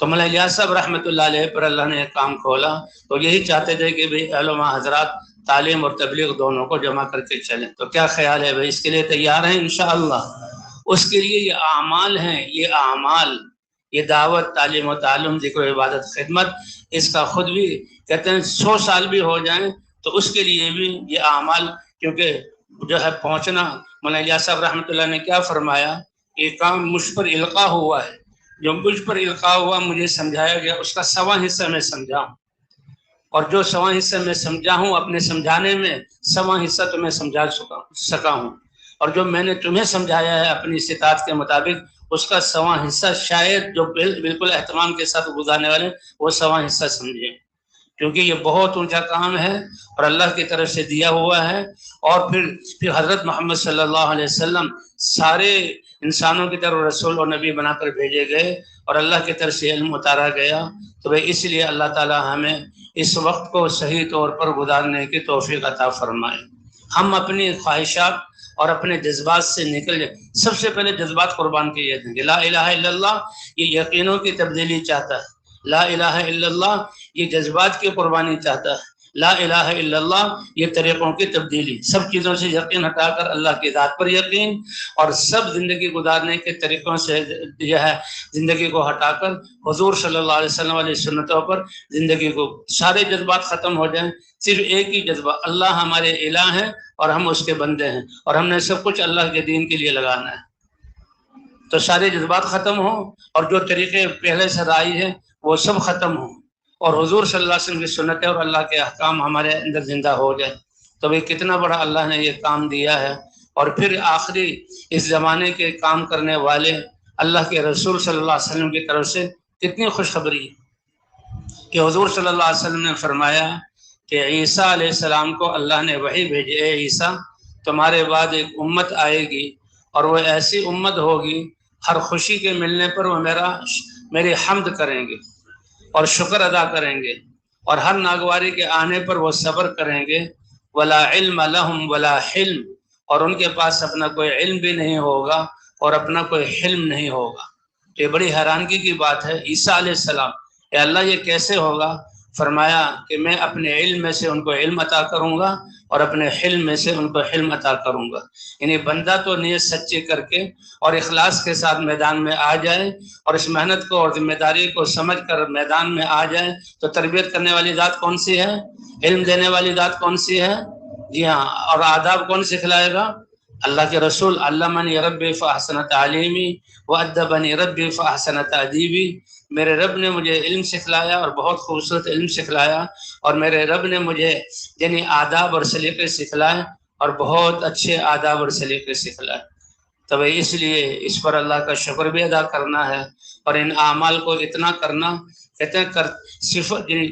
تو مولانا الیاس صاحب رحمۃ اللہ علیہ پر اللہ نے ایک کام کھولا، تو یہی چاہتے تھے کہ بھئی علماء حضرات تعلیم اور تبلیغ دونوں کو جمع کر کے چلیں۔ تو کیا خیال ہے بھائی، اس کے لیے تیار ہیں انشاءاللہ؟ اس کے لیے یہ اعمال ہیں، یہ اعمال، یہ دعوت، تعلیم و تعلم، ذکر و عبادت، خدمت، اس کا خود بھی کہتے ہیں 100 سال بھی ہو جائیں تو اس کے لیے بھی یہ اعمال، کیونکہ جو ہے پہنچنا، مولانا الیاس صاحب رحمۃ اللہ نے کیا فرمایا، یہ کام مجھ پر القاء ہوا ہے، جو مجھ پر القاء ہوا، مجھے سمجھایا گیا، اس کا 1.25 حصہ میں سمجھا ہوں، اور جو 1.25 حصہ میں سمجھا ہوں اپنے سمجھانے میں، 1.25 حصہ تمہیں سمجھا سکا ہوں، اور جو میں نے تمہیں سمجھایا ہے اپنی استطاعت کے مطابق، اس کا 1.25 حصہ شاید جو بالکل اہتمام کے ساتھ گزارنے والے وہ 1.25 حصہ سمجھیں، کیونکہ یہ بہت اونچا کام ہے اور اللہ کی طرف سے دیا ہوا ہے۔ اور پھر حضرت محمد صلی اللہ علیہ وسلم سارے انسانوں کی طرف رسول اور نبی بنا کر بھیجے گئے اور اللہ کی طرف سے علم اتارا گیا، تو اس لیے اللہ تعالی ہمیں اس وقت کو صحیح طور پر گزارنے کی توفیق عطا فرمائے۔ ہم اپنی خواہشات اور اپنے جذبات سے نکل جائیں۔ سب سے پہلے جذبات قربان کیے تھے کہ لا الہ الا اللہ یہ یقینوں کی تبدیلی چاہتا ہے، لا الہ الا اللہ یہ جذبات کی قربانی چاہتا ہے، لا الہ الا اللہ یہ طریقوں کی تبدیلی، سب چیزوں سے یقین ہٹا کر اللہ کی ذات پر یقین، اور سب زندگی گزارنے کے طریقوں سے جو ہے زندگی کو ہٹا کر حضور صلی اللہ علیہ وسلم علیہ سنتوں پر زندگی کو، سارے جذبات ختم ہو جائیں، صرف ایک ہی جذبہ، اللہ ہمارے الہ ہیں اور ہم اس کے بندے ہیں اور ہم نے سب کچھ اللہ کے دین کے لیے لگانا ہے، تو سارے جذبات ختم ہوں اور جو طریقے پہلے سے رائج ہیں وہ سب ختم ہوں، اور حضور صلی اللہ علیہ وسلم کی سنتیں اور اللہ کے احکام ہمارے اندر زندہ ہو جائے، تو یہ کتنا بڑا اللہ نے یہ کام دیا ہے۔ اور پھر آخری اس زمانے کے کام کرنے والے اللہ کے رسول صلی اللہ علیہ وسلم کی طرف سے کتنی خوشخبری کہ حضور صلی اللہ علیہ وسلم نے فرمایا کہ عیسیٰ علیہ السلام کو اللہ نے وحی بھیجی، اے عیسیٰ تمہارے بعد ایک امت آئے گی اور وہ ایسی امت ہوگی ہر خوشی کے ملنے پر وہ میری حمد کریں گے اور شکر ادا کریں گے، اور ہر ناگواری کے آنے پر وہ صبر کریں گے، ولا علم لہم ولا حلم، اور ان کے پاس اپنا کوئی علم بھی نہیں ہوگا اور اپنا کوئی حلم نہیں ہوگا۔ تو یہ بڑی حیرانگی کی بات ہے، عیسیٰ علیہ السلام، اے اللہ یہ کیسے ہوگا؟ فرمایا کہ میں اپنے علم میں سے ان کو علم عطا کروں گا اور اپنے حلم میں سے ان کو حلم عطا کروں گا، یعنی بندہ تو نیت سچی کر کے اور اخلاص کے ساتھ میدان میں آ جائے اور اس محنت کو اور ذمہ داری کو سمجھ کر میدان میں آ جائے، تو تربیت کرنے والی ذات کون سی ہے؟ علم دینے والی ذات کون سی ہے؟ جی ہاں، اور آداب کون سکھلائے گا؟ اللہ کے رسول، علمنی ربی فاحسن تعلیمی وادبنی ربی فاحسن تادیبی، میرے رب نے مجھے علم سکھلایا اور بہت خوبصورت علم سکھلایا، اور میرے رب نے مجھے یعنی آداب اور سلیقے سکھلائے اور بہت اچھے آداب اور سلیقے سکھلائے۔ تو اس لیے اس پر اللہ کا شکر بھی ادا کرنا ہے، اور ان اعمال کو اتنا کرنا، کہتے ہیں صفت، یعنی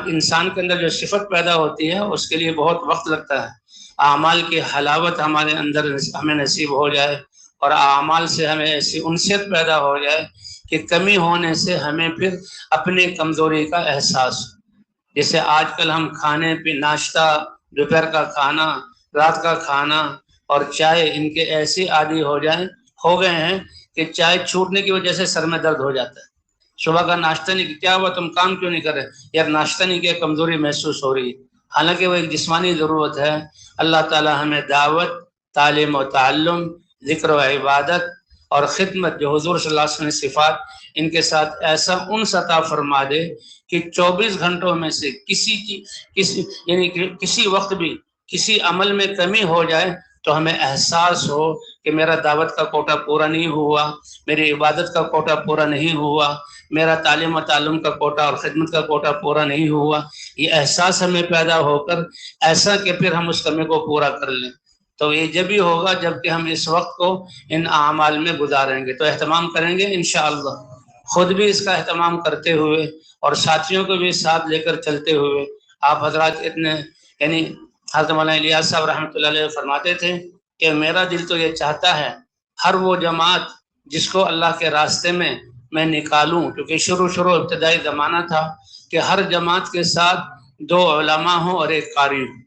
انسان کے اندر جو صفت پیدا ہوتی ہے اس کے لیے بہت وقت لگتا ہے، اعمال کی حلاوت ہمارے اندر ہمیں نصیب ہو جائے اور اعمال سے ہمیں ایسی انسیت پیدا ہو جائے کہ کمی ہونے سے ہمیں پھر اپنی کمزوری کا احساس، جیسے آج کل ہم کھانے پہ ناشتہ، دوپہر کا کھانا، رات کا کھانا اور چائے، ان کے ایسی عادی ہو گئے ہیں کہ چائے چھوٹنے کی وجہ سے سر میں درد ہو جاتا ہے، صبح کا ناشتہ نہیں کیا ہوا، تم کام کیوں نہیں کر رہے؟ یار ناشتہ نہیں کیا، کمزوری محسوس ہو رہی ہے، حالانکہ وہ ایک جسمانی ضرورت ہے۔ اللہ تعالی ہمیں دعوت، تعلیم و تعلم، ذکر و عبادت اور خدمت، جو حضور صلی اللہ علیہ وسلم صفات، ان کے ساتھ ایسا انس عطا فرما دے کہ 24 گھنٹوں میں سے کسی وقت بھی کسی عمل میں کمی ہو جائے تو ہمیں احساس ہو کہ میرا دعوت کا کوٹا پورا نہیں ہوا، میری عبادت کا کوٹا پورا نہیں ہوا، میرا تعلیم و تعلم کا کوٹا اور خدمت کا کوٹا پورا نہیں ہوا، یہ احساس ہمیں پیدا ہو کر ایسا کہ پھر ہم اس کمی کو پورا کر لیں۔ تو یہ جب ہی ہوگا جب کہ ہم اس وقت کو ان اعمال میں گزاریں گے، تو اہتمام کریں گے انشاءاللہ، خود بھی اس کا اہتمام کرتے ہوئے اور ساتھیوں کو بھی ساتھ لے کر چلتے ہوئے۔ آپ حضرات اتنے، یعنی حضرت مولانا الیاس صاحب رحمۃ اللہ علیہ فرماتے تھے کہ میرا دل تو یہ چاہتا ہے ہر وہ جماعت جس کو اللہ کے راستے میں نکالوں، کیونکہ شروع ابتدائی زمانہ تھا کہ ہر جماعت کے ساتھ 2 علماء ہوں اور ایک قاری ہوں،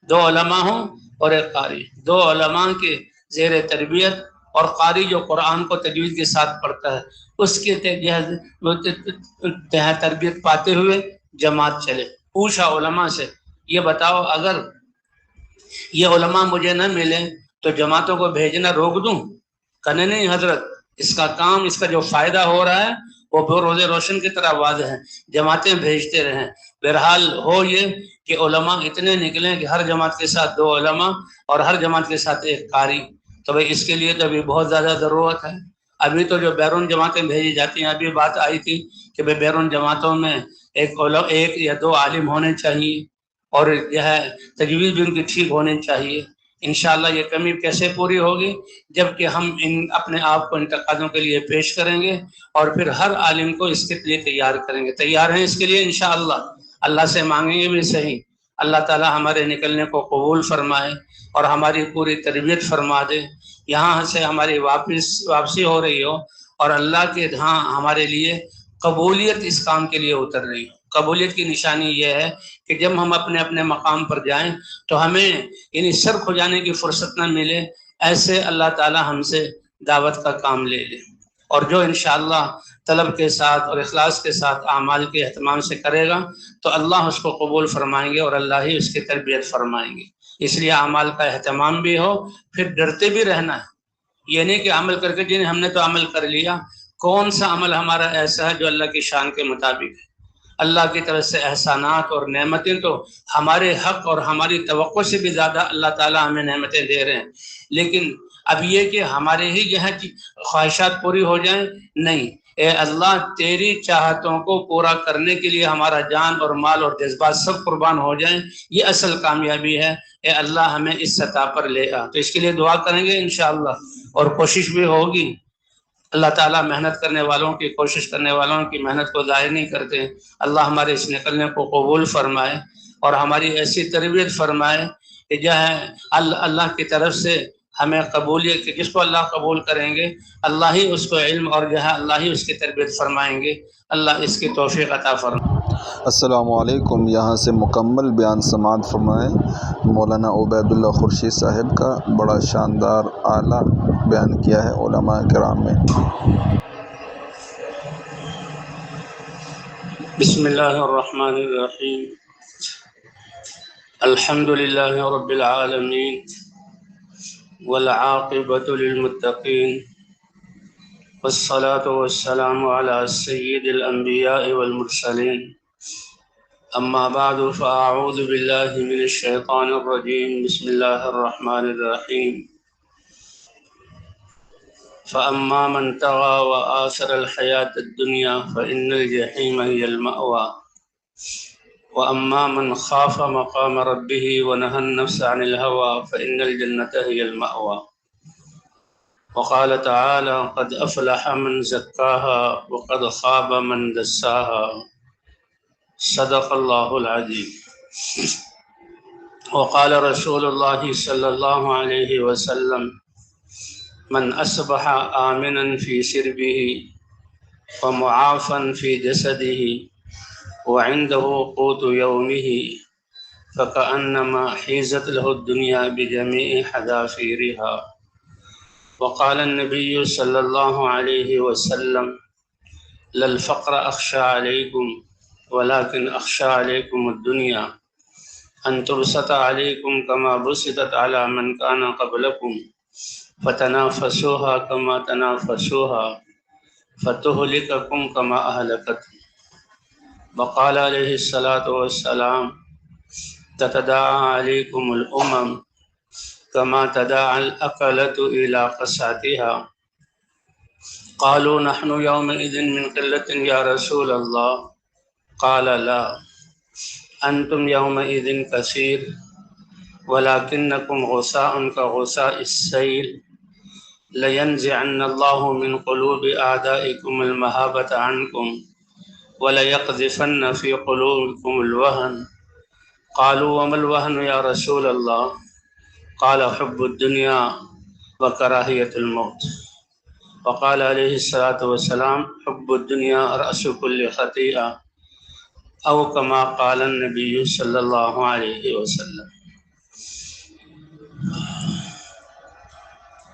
2 علماء ہوں اور ایک قاری، 2 علماء کے زیر تربیت اور قاری جو قرآن کو تجوید کے ساتھ پڑھتا ہے اس کے تربیت پاتے ہوئے جماعت چلے۔ پوچھا علماء سے، یہ بتاؤ اگر یہ علماء مجھے نہ ملیں تو جماعتوں کو بھیجنا روک دوں؟ کہنے نہیں حضرت، اس کا کام، اس کا جو فائدہ ہو رہا ہے وہ روز روشن کی طرح واضح ہے، جماعتیں بھیجتے رہیں۔ بہرحال ہو یہ کہ علماء اتنے نکلیں کہ ہر جماعت کے ساتھ 2 علماء اور ہر جماعت کے ساتھ 1 قاری۔ تو بھئی اس کے لیے تو ابھی بہت زیادہ ضرورت ہے۔ ابھی تو جو بیرون جماعتیں بھیجی جاتی ہیں، ابھی بات آئی تھی کہ بیرون جماعتوں میں 1 یا 2 عالم ہونے چاہیے، اور جو ہے تجویز بھی ان کی ٹھیک ہونی چاہیے۔ انشاءاللہ یہ کمی کیسے پوری ہوگی؟ جبکہ ہم اپنے آپ کو انتقادوں کے لیے پیش کریں گے اور پھر ہر عالم کو اس کے لیے تیار کریں گے۔ تیار ہیں اس کے لیے انشاءاللہ؟ اللہ سے مانگیں گے بھی صحیح۔ اللہ تعالی ہمارے نکلنے کو قبول فرمائے اور ہماری پوری تربیت فرما دے، یہاں سے ہماری واپسی ہو رہی ہو اور اللہ کے ہاں ہمارے لیے قبولیت اس کام کے لیے اتر رہی ہو۔ قبولیت کی نشانی یہ ہے کہ جب ہم اپنے اپنے مقام پر جائیں تو ہمیں یعنی سر کھجانے کی فرصت نہ ملے، ایسے اللہ تعالی ہم سے دعوت کا کام لے لے۔ اور جو انشاءاللہ طلب کے ساتھ اور اخلاص کے ساتھ اعمال کے اہتمام سے کرے گا تو اللہ اس کو قبول فرمائیں گے اور اللہ ہی اس کی تربیت فرمائیں گے۔ اس لیے اعمال کا اہتمام بھی ہو، پھر ڈرتے بھی رہنا ہے۔ یہ نہیں کہ عمل کر کے ہم نے تو عمل کر لیا، کون سا عمل ہمارا ایسا ہے جو اللہ کی شان کے مطابق ہے؟ اللہ کی طرف سے احسانات اور نعمتیں تو ہمارے حق اور ہماری توقع سے بھی زیادہ اللہ تعالیٰ ہمیں نعمتیں دے رہے ہیں، لیکن اب یہ کہ ہمارے ہی جو ہے خواہشات پوری ہو جائیں، نہیں، اے اللہ تیری چاہتوں کو پورا کرنے کے لیے ہمارا جان اور مال اور جذبات سب قربان ہو جائیں، یہ اصل کامیابی ہے۔ اے اللہ ہمیں اس سطح پر لے آ، تو اس کے لیے دعا کریں گے انشاءاللہ، اور کوشش بھی ہوگی۔ اللہ تعالیٰ محنت کرنے والوں کی، کوشش کرنے والوں کی محنت کو ضائع نہیں کرتے۔ اللہ ہمارے اس نکلنے کو قبول فرمائے اور ہماری ایسی تربیت فرمائے کہ جو ہے اللہ کی طرف سے ہمیں قبولیت، کہ جس کو اللہ قبول کریں گے اللہ ہی اس کو علم اور جو ہے اللہ ہی اس کی تربیت فرمائیں گے۔ اللہ اس کی توفیق عطا فرمائے۔ السلام علیکم۔ یہاں سے مکمل بیان سماعت فرمائیں مولانا عبید اللہ خورشید صاحب کا، بڑا شاندار اعلیٰ بیان کیا ہے علماء کرام میں۔ بسم اللہ الرحمن الرحیم، الحمد للہ رب العالمین والعاقبۃ للمتقین والصلاة والسلام على سید الانبیاء والمرسلین، اما بعد فاعوذ باللہ من الشیطان الرجیم، بسم اللہ الرحمن الرحیم۔ فأما من طغى وآثر الحياة الدنيا فإن الجحيم هي المأوى وأما من خاف مقام ربه ونهى النفس عن الهوى فإن الجنة هي المأوى وقال تعالى قد أفلح من زكاها وقد خاب من دساها صدق الله العظيم وقال رسول الله صلى الله عليه وسلم من أصبح آمنا في سربه ومعافا في جسده وعنده قوت يومه فكأنما حيزت له الدنيا بجميع حذافيرها وقال النبي صلى الله عليه وسلم لا الفقر أخشى عليكم ولكن أخشى عليكم الدنيا أن تبسط عليكم كما بسطت على من كان قبلكم فتنافسوها كما تنافسوها فتهلككم كما أهلكتهم وقال عليه الصلاة والسلام تتداعى عليكم الأمم كما تداعى الأكلة إلى قصعتها قالوا نحن يومئذ من قلة يا رسول الله قال لا أنتم يومئذ كثير ولكنكم غثاء كغثاء السيل لينزعن الله من قلوب أعدائكم المهابة عنكم وليقذفن في قلوبكم الوهن قالوا وما الوهن يا رسول الله قال حب الدنيا وكراهية الموت وقال عليه الصلاة والسلام حب الدنيا رأس كل خطيئة أو كما قال النبي صلى الله عليه وسلم۔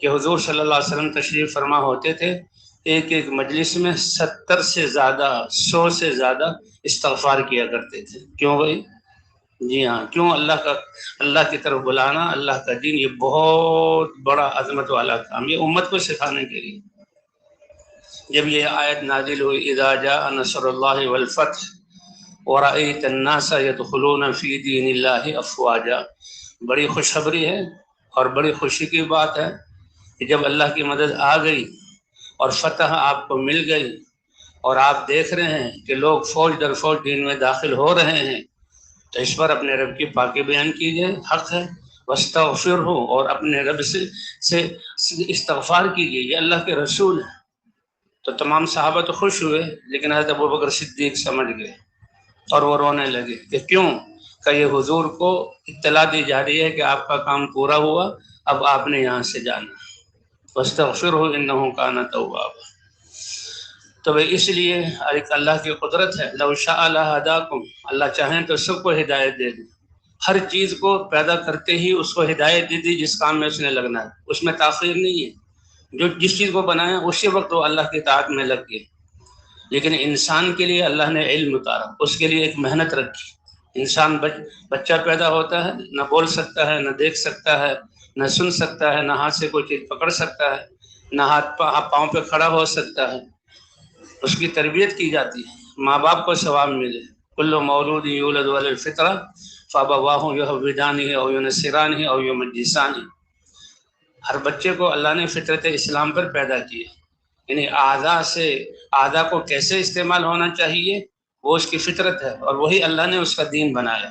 کہ حضور صلی اللہ علیہ وسلم تشریف فرما ہوتے تھے، ایک ایک مجلس میں 70 سے زیادہ 100 سے زیادہ استغفار کیا کرتے تھے۔ کیوں بھائی؟ جی ہاں، کیوں؟ اللہ کی طرف بلانا، اللہ کا دین، یہ بہت بڑا عظمت والا کام، یہ امت کو سکھانے کے لیے۔ جب یہ آیت نازل ہوئی اذا جاء نصر اللہ والفتح ورأیت الناس يدخلون فی دین اللہ افواجا، بڑی خوشخبری ہے اور بڑی خوشی کی بات ہے کہ جب اللہ کی مدد آ گئی اور فتح آپ کو مل گئی اور آپ دیکھ رہے ہیں کہ لوگ فوج در فوج دین میں داخل ہو رہے ہیں، تو اس پر اپنے رب کی پاکی بیان کیجئے، حق ہے، واستغفرہ، اور اپنے رب سے استغفار کیجئے، یہ اللہ کے رسول ہے۔ تو تمام صحابہ تو خوش ہوئے، لیکن حضرت ابوبکر صدیق سمجھ گئے اور وہ رونے لگے کہ کیوں؟ کہ یہ حضور کو اطلاع دی جا رہی ہے کہ آپ کا کام پورا ہوا، اب آپ نے یہاں سے جانا، واستغفرہ انہ کان توابا۔ تو اس لیے ایک اللہ کی قدرت ہے، لو شاء لہداکم، اللہ چاہیں تو سب کو ہدایت دے دیں، ہر چیز کو پیدا کرتے ہی اس کو ہدایت دے دی جس کام میں اس نے لگنا ہے، اس میں تاخیر نہیں ہے، جو جس چیز کو بنایا اسی وقت وہ اللہ کی اطاعت میں لگ گئے۔ لیکن انسان کے لیے اللہ نے علم اتارا، اس کے لیے ایک محنت رکھی۔ انسان بچہ پیدا ہوتا ہے، نہ بول سکتا ہے، نہ دیکھ سکتا ہے، نہ سن سکتا ہے، نہ ہاتھ سے کوئی چیز پکڑ سکتا ہے، نہ پاؤں پہ کھڑا ہو سکتا ہے، اس کی تربیت کی جاتی ہے، ماں باپ کو ثواب ملے۔ کل مولود یولد علی الفطرہ فابواہ یہودانہ او ینصرانہ او یمجسانہ، ہر بچے کو اللہ نے فطرت اسلام پر پیدا کیا، یعنی اعضاء کو کیسے استعمال ہونا چاہیے وہ اس کی فطرت ہے، اور وہی اللہ نے اس کا دین بنایا،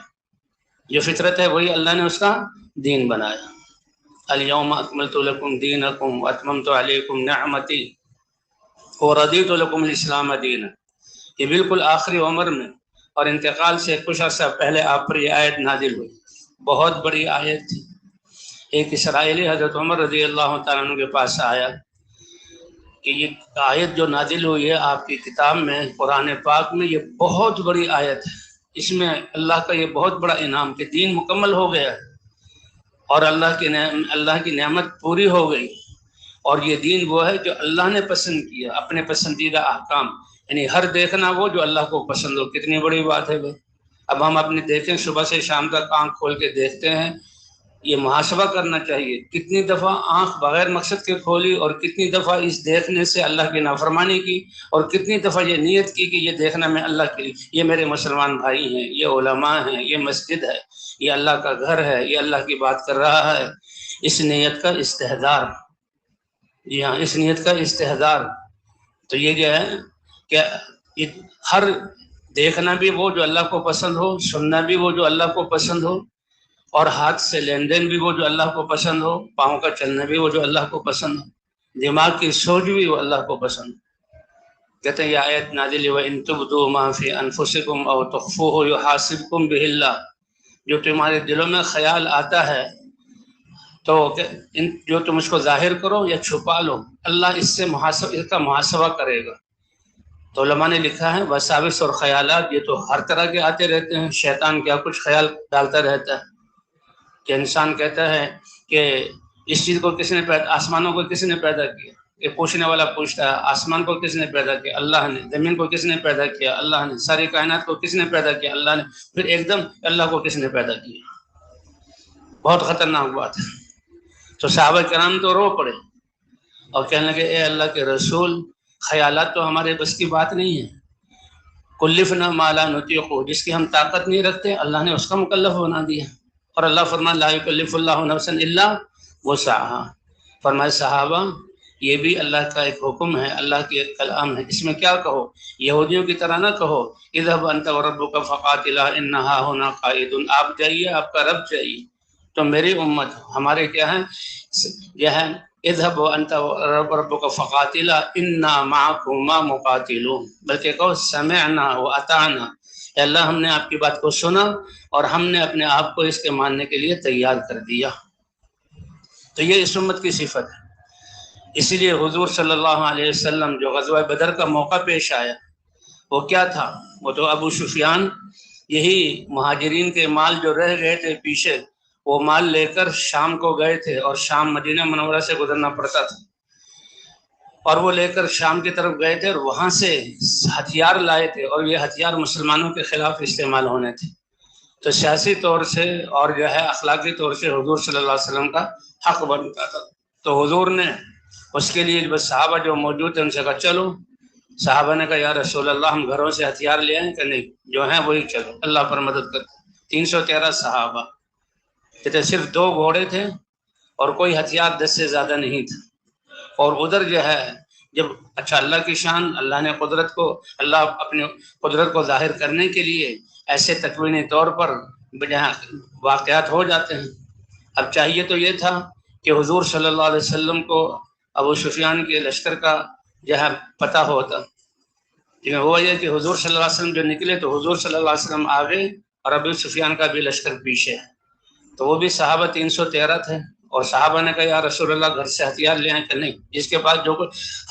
جو فطرت ہے وہی اللہ نے اس کا دین بنایا۔ الیوم اکملت لکم دینکم واتممت علیکم نعمتی ورضیت لکم الاسلام دینا، یہ بالکل آخری عمر میں اور انتقال سے کچھ عرصہ پہلے آپ پر یہ آیت نازل ہوئی، بہت بڑی آیت تھی۔ ایک اسرائیلی حضرت عمر رضی اللہ تعالیٰ عنہ کے پاس آیا کہ یہ آیت جو نازل ہوئی ہے آپ کی کتاب میں، قرآن پاک میں، یہ بہت بڑی آیت ہے، اس میں اللہ کا یہ بہت بڑا انعام کہ دین مکمل ہو گیا ہے اور اللہ کی نعمت پوری ہو گئی، اور یہ دین وہ ہے جو اللہ نے پسند کیا، اپنے پسندیدہ احکام، یعنی ہر دیکھنا وہ جو اللہ کو پسند ہو۔ کتنی بڑی بات ہے بھائی! اب ہم اپنے دیکھیں، صبح سے شام تک آنکھ کھول کے دیکھتے ہیں، یہ محاسبہ کرنا چاہیے کتنی دفعہ آنکھ بغیر مقصد کے کھولی اور کتنی دفعہ اس دیکھنے سے اللہ کی نافرمانی کی، اور کتنی دفعہ یہ نیت کی کہ یہ دیکھنا میں اللہ کے لیے، یہ میرے مسلمان بھائی ہیں، یہ علماء ہیں، یہ مسجد ہے، یہ اللہ کا گھر ہے، یہ اللہ کی بات کر رہا ہے، اس نیت کا استحضار۔ جی ہاں، اس نیت کا استحضار۔ تو یہ جو ہے کہ یہ ہر دیکھنا بھی وہ جو اللہ کو پسند ہو، سننا بھی وہ جو اللہ کو پسند ہو، اور ہاتھ سے لین دین بھی وہ جو اللہ کو پسند ہو، پاؤں کا چلنا بھی وہ جو اللہ کو پسند ہو، دماغ کی سوچ بھی وہ اللہ کو پسند ہو۔ کہتے ہیں یہ آیت نازل ہے وَإِن تُبْدُوا مَا فِي أَنفُسِكُمْ أَوْ تُخْفُوهُ يُحَاسِبْكُم بِهِ اللَّهُ، جو تمہارے دلوں میں خیال آتا ہے تو جو تم اس کو ظاہر کرو یا چھپا لو، اللہ اس کا محاسبہ کرے گا۔ تو علماء نے لکھا ہے وساوس اور خیالات یہ تو ہر طرح کے آتے رہتے ہیں، شیطان کیا کچھ خیال ڈالتا رہتا ہے کہ انسان کہتا ہے کہ اس چیز کو کس نے پیدا، آسمانوں کو کس نے پیدا کیا، یہ پوچھنے والا پوچھتا ہے آسمان کو کس نے پیدا کیا، اللہ نے، زمین کو کس نے پیدا کیا، اللہ نے، ساری کائنات کو کس نے پیدا کیا، اللہ نے، پھر ایک دم اللہ کو کس نے پیدا کیا۔ بہت خطرناک بات ہے۔ تو صحابہ کرام تو رو پڑے اور کہنے لگے اے اللہ کے رسول، خیالات تو ہمارے بس کی بات نہیں ہے، کلفنا ما لا نطیق، جس کی ہم طاقت نہیں رکھتے اللہ نے اس کا مکلف بنا دیا، اور اللہ فرمایا لا یکلف اللہ نفسا الا وسعها۔ فرمائے صحابہ یہ بھی اللہ کا ایک حکم ہے، اللہ کی ایک کلام ہے، اس میں کیا کہو، یہودیوں کی طرح نہ کہو اذهب انت وربك فقاتلا انها هنا قائد، آپ جائیے، آپ کا رب چاہیے، تو میری امت ہمارے کیا ہے، یہ ہے اذهب انت وربك فقاتلا انا معكما مقاتلون، بلکہ کہو سمعنا واطعنا، اے اللہ ہم نے آپ کی بات کو سنا اور ہم نے اپنے آپ کو اس کے ماننے کے لیے تیار کر دیا۔ تو یہ اس امت کی صفت ہے۔ اسی لیے حضور صلی اللہ علیہ وسلم جو غزوہ بدر کا موقع پیش آیا وہ کیا تھا، وہ تو ابو سفیان، یہی مہاجرین کے مال جو رہ گئے تھے پیچھے وہ مال لے کر شام کو گئے تھے، اور شام مدینہ منورہ سے گزرنا پڑتا تھا، اور وہ لے کر شام کی طرف گئے تھے اور وہاں سے ہتھیار لائے تھے، اور یہ ہتھیار مسلمانوں کے خلاف استعمال ہونے تھے۔ تو سیاسی طور سے اور جو ہے اخلاقی طور سے حضور صلی اللہ علیہ وسلم کا حق بنتا تھا۔ تو حضور نے اس کے لیے بس صحابہ جو موجود تھے ان سے کہا چلو۔ صحابہ نے کہا یا رسول اللہ ہم گھروں سے ہتھیار لے آئیں کہ نہیں، جو ہیں وہی چلو، اللہ پر مدد کرتے۔ 313 صحابہ کہتے صرف 2 گھوڑے تھے اور کوئی ہتھیار 10 سے زیادہ نہیں تھا، اور ادھر جو ہے جب اچھا اللہ کی شان، اللہ نے قدرت کو، اللہ اپنی قدرت کو ظاہر کرنے کے لیے ایسے تکوینی طور پر جہاں واقعات ہو جاتے ہیں۔ اب چاہیے تو یہ تھا کہ حضور صلی اللہ علیہ وسلم کو ابو سفیان کے لشکر کا جو ہے پتہ ہوتا، لیکن ہوا یہ کہ حضور صلی اللہ علیہ وسلم جو نکلے تو حضور صلی اللہ علیہ وسلم آگے اور ابو سفیان کا بھی لشکر پیچھے ہے۔ تو وہ بھی صحابہ 313 تھے، اور صحابہ نے کہا یا رسول اللہ گھر سے ہتھیار لے آئیں کہ نہیں، جس کے پاس جو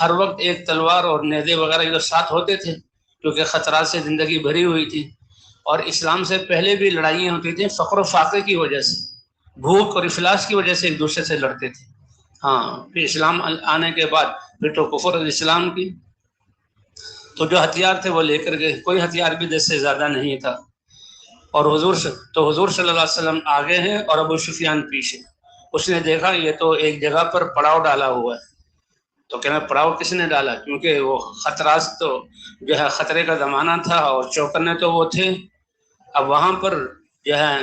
ہر وقت ایک تلوار اور نیزے وغیرہ یہ ساتھ ہوتے تھے، کیونکہ خطرات سے زندگی بھری ہوئی تھی، اور اسلام سے پہلے بھی لڑائیاں ہوتی تھیں فقر و فاقے کی وجہ سے، بھوک اور افلاس کی وجہ سے ایک دوسرے سے لڑتے تھے۔ ہاں پھر اسلام آنے کے بعد پھر تو کفر اور اسلام کی، تو جو ہتھیار تھے وہ لے کر گئے، کوئی ہتھیار بھی 10 سے زیادہ نہیں تھا، اور حضور صلی اللہ علیہ وسلم آگے ہیں اور ابو سفیان پیچھے۔ اس نے دیکھا یہ تو ایک جگہ پر پڑاؤ ڈالا ہوا ہے، تو کہنا پڑاؤ کس نے ڈالا، کیونکہ وہ خطرات تو جو ہے خطرے کا زمانہ تھا اور چوکنے تو وہ تھے۔ اب وہاں پر جو ہے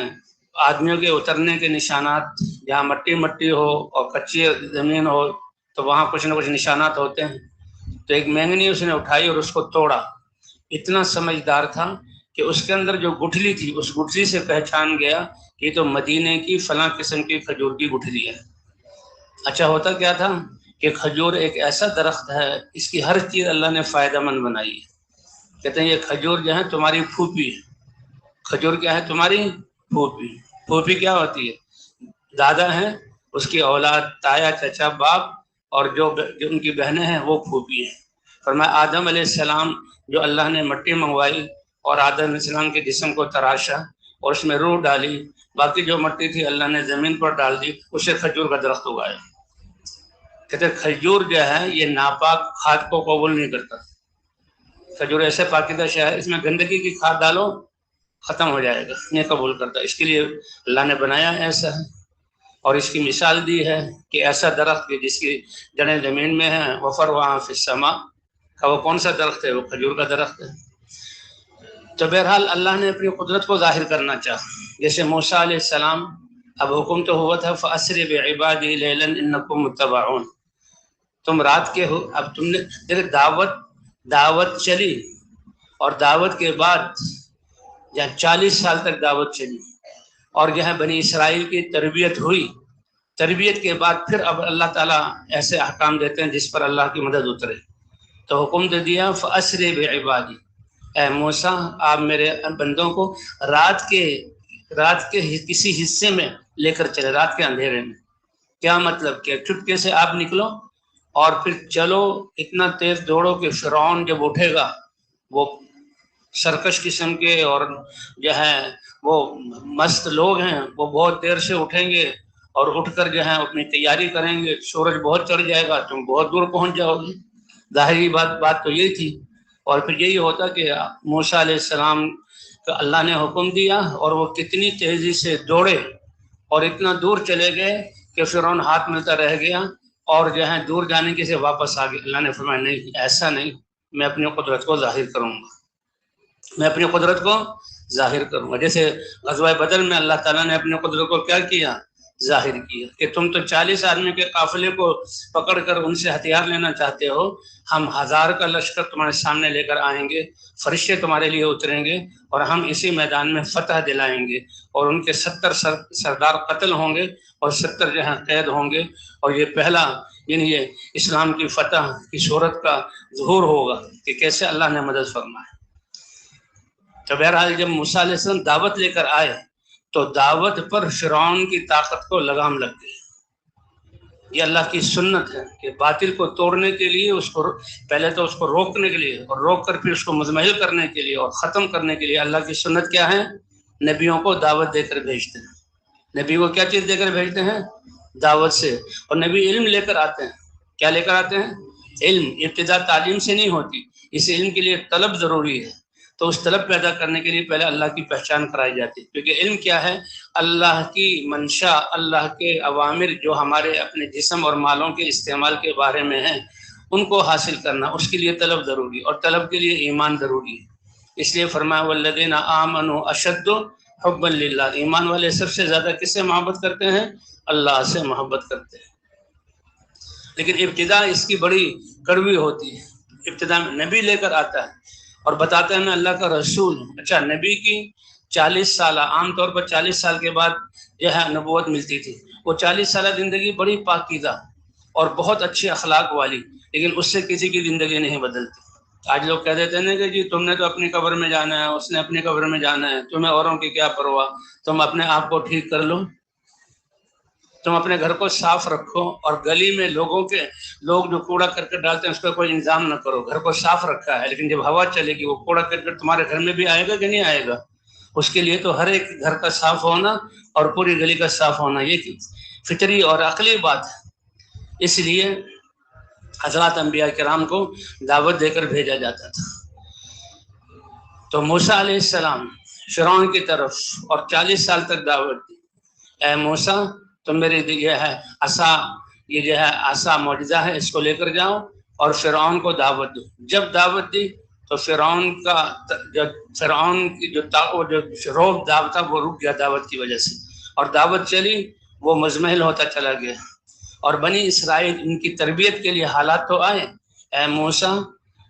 آدمیوں کے اترنے کے نشانات، جہاں مٹی مٹی ہو اور کچی زمین ہو تو وہاں کچھ نہ کچھ نشانات ہوتے ہیں۔ تو ایک مینگنی اس نے اٹھائی اور اس کو توڑا، اتنا سمجھدار تھا کہ اس کے اندر جو گٹھلی تھی اس گٹھلی سے پہچان گیا کہ تو مدینے کی فلاں قسم کی کھجور کی گٹھلی ہے۔ اچھا ہوتا کیا تھا کہ کھجور ایک ایسا درخت ہے، اس کی ہر چیز اللہ نے فائدہ مند بنائی ہے۔ کہتے ہیں یہ کھجور جو ہے تمہاری پھوپھی ہے۔ کھجور کیا ہے؟ تمہاری پھوپھی۔ پھوپھی کیا ہوتی ہے؟ دادا ہیں، اس کی اولاد، تایا، چچا، باپ، اور جو ان کی بہنیں ہیں وہ پھوپھی ہیں۔ فرمایا آدم علیہ السلام جو اللہ نے مٹی منگوائی اور آدم علیہ السلام کے جسم کو تراشا اور اس میں روح ڈالی، باقی جو مٹی تھی اللہ نے زمین پر ڈال دی، اسے کھجور کا درخت اگایا۔ کہتے کھجور جو ہے یہ ناپاک کھاد کو قبول نہیں کرتا۔ کھجور ایسے پاکیزہ شے ہے، اس میں گندگی کی کھاد ڈالو ختم ہو جائے گا، نہیں قبول کرتا۔ اس کے لیے اللہ نے بنایا ایسا ہے، اور اس کی مثال دی ہے کہ ایسا درخت جس کی جڑیں زمین میں ہیں، وفرعها فی السماء، کا وہ کون سا درخت ہے؟ وہ کھجور کا درخت ہے۔ تو بہرحال اللہ نے اپنی قدرت کو ظاہر کرنا چاہا، جیسے موسیٰ علیہ السلام، اب حکم تو ہوا تھا فَأَسْرِ بِعِبَادِي لَيْلًا إِنَّكُمْ مُتَّبَعُونَ، تم رات کے ہو۔ اب تم نے دعوت چلی، اور دعوت کے بعد جہاں 40 سال تک دعوت چلی، اور جو ہے بنی اسرائیل کی تربیت ہوئی، تربیت کے بعد پھر اب اللہ تعالیٰ ایسے احکام دیتے ہیں جس پر اللہ کی مدد اترے۔ تو حکم دے دیا فَأَسْرِ بِعِبَادِي، اے موسیٰ آپ میرے بندوں کو رات کے کسی حصے میں لے کر چلے، رات کے اندھیرے میں۔ کیا مطلب کہ چپکے سے آپ نکلو اور پھر چلو، اتنا تیز دوڑو کہ فرعون جب اٹھے گا، وہ سرکش قسم کے اور جو ہے وہ مست لوگ ہیں، وہ بہت دیر سے اٹھیں گے اور اٹھ کر جو ہے اپنی تیاری کریں گے، سورج بہت چڑھ جائے گا، تم بہت دور پہنچ جاؤ گے۔ ظاہری بات تو یہی تھی، اور پھر یہی ہوتا کہ موسیٰ علیہ السلام کا اللہ نے حکم دیا اور وہ کتنی تیزی سے دوڑے اور اتنا دور چلے گئے کہ فرعون ہاتھ ملتا رہ گیا، اور جو ہے دور جانے کے سے واپس آ گئے۔ اللہ نے فرمایا نہیں، ایسا نہیں، میں اپنی قدرت کو ظاہر کروں گا، میں اپنی قدرت کو ظاہر کروں گا۔ جیسے غزوہ بدر میں اللہ تعالیٰ نے اپنی قدرت کو کیا کیا؟ ظاہر کیا کہ تم تو 40 آدمی کے قافلے کو پکڑ کر ان سے ہتھیار لینا چاہتے ہو، ہم 1000 کا لشکر تمہارے سامنے لے کر آئیں گے، فرشتے تمہارے لیے اتریں گے، اور ہم اسی میدان میں فتح دلائیں گے، اور ان کے 70 سردار قتل ہوں گے اور 70 جو ہیں قید ہوں گے، اور یہ پہلا یعنی یہ اسلام کی فتح کی صورت کا ظہور ہوگا کہ کیسے اللہ نے مدد فرمائے۔ تو بہرحال جب موسیٰ علیہ السلام دعوت لے کر آئے تو دعوت پر فرعون کی طاقت کو لگام لگ گئی۔ یہ اللہ کی سنت ہے کہ باطل کو توڑنے کے لیے اس کو پہلے تو اس کو روکنے کے لیے، اور روک کر پھر اس کو مزمحل کرنے کے لیے اور ختم کرنے کے لیے اللہ کی سنت کیا ہے؟ نبیوں کو دعوت دے کر بھیجتے ہیں۔ نبی کو کیا چیز دے کر بھیجتے ہیں؟ دعوت سے. اور نبی علم لے کر آتے ہیں. کیا لے کر آتے ہیں؟ علم. ابتدا تعلیم سے نہیں ہوتی، اس علم کے لیے طلب ضروری ہے. تو اس طلب پیدا کرنے کے لیے پہلے اللہ کی پہچان کرائی جاتی ہے، کیونکہ علم کیا ہے؟ اللہ کی منشا، اللہ کے اوامر جو ہمارے اپنے جسم اور مالوں کے استعمال کے بارے میں ہیں، ان کو حاصل کرنا. اس کے لیے طلب ضروری، اور طلب کے لیے ایمان ضروری ہے. اس لیے فرمایا والذین آمنوا اشد حبا للہ. ایمان والے سب سے زیادہ کس سے محبت کرتے ہیں؟ اللہ سے محبت کرتے ہیں. لیکن ابتدا اس کی بڑی کڑوی ہوتی ہے. ابتدا میں نبی لے کر آتا ہے اور بتاتا ہے میں اللہ کا رسول ہوں. اچھا، نبی کی 40 سالہ، عام طور پر 40 سال کے بعد جو ہے نبوت ملتی تھی. وہ 40 سالہ زندگی بڑی پاکیزہ اور بہت اچھے اخلاق والی، لیکن اس سے کسی کی زندگی نہیں بدلتی. آج لوگ کہہ دیتے ہیں نا کہ جی تم نے تو اپنی قبر میں جانا ہے، اس نے اپنی قبر میں جانا ہے، تمہیں اوروں کی کیا پرواہ، تم اپنے آپ کو ٹھیک کر لو، تم اپنے گھر کو صاف رکھو، اور گلی میں لوگ جو کوڑا کرکٹ ڈالتے ہیں اس کا کوئی انتظام نہ کرو. گھر کو صاف رکھا ہے، لیکن جب ہوا چلے گی وہ کوڑا کرکٹ تمہارے گھر میں بھی آئے گا کہ نہیں آئے گا؟ اس کے لیے تو ہر ایک گھر کا صاف ہونا اور پوری گلی کا صاف ہونا یہ فطری اور عقلی بات ہے. اس لیے حضرات انبیاء کرام کو دعوت دے کر بھیجا جاتا تھا. تو موسیٰ علیہ السلام فرعون کی طرف اور 40 سال تک دعوت دی. اے موسیٰ، تم میرے یہ ہے عصا، یہ جو ہے عصا معجزہ ہے، اس کو لے کر جاؤ اور فرعون کو دعوت دو. جب دعوت دی تو فرعون کی جو روب دعوت تھا وہ رک گیا دعوت کی وجہ سے، اور دعوت چلی وہ مزمحل ہوتا چلا گیا. اور بنی اسرائیل ان کی تربیت کے لیے حالات تو آئے. اے موسیٰ،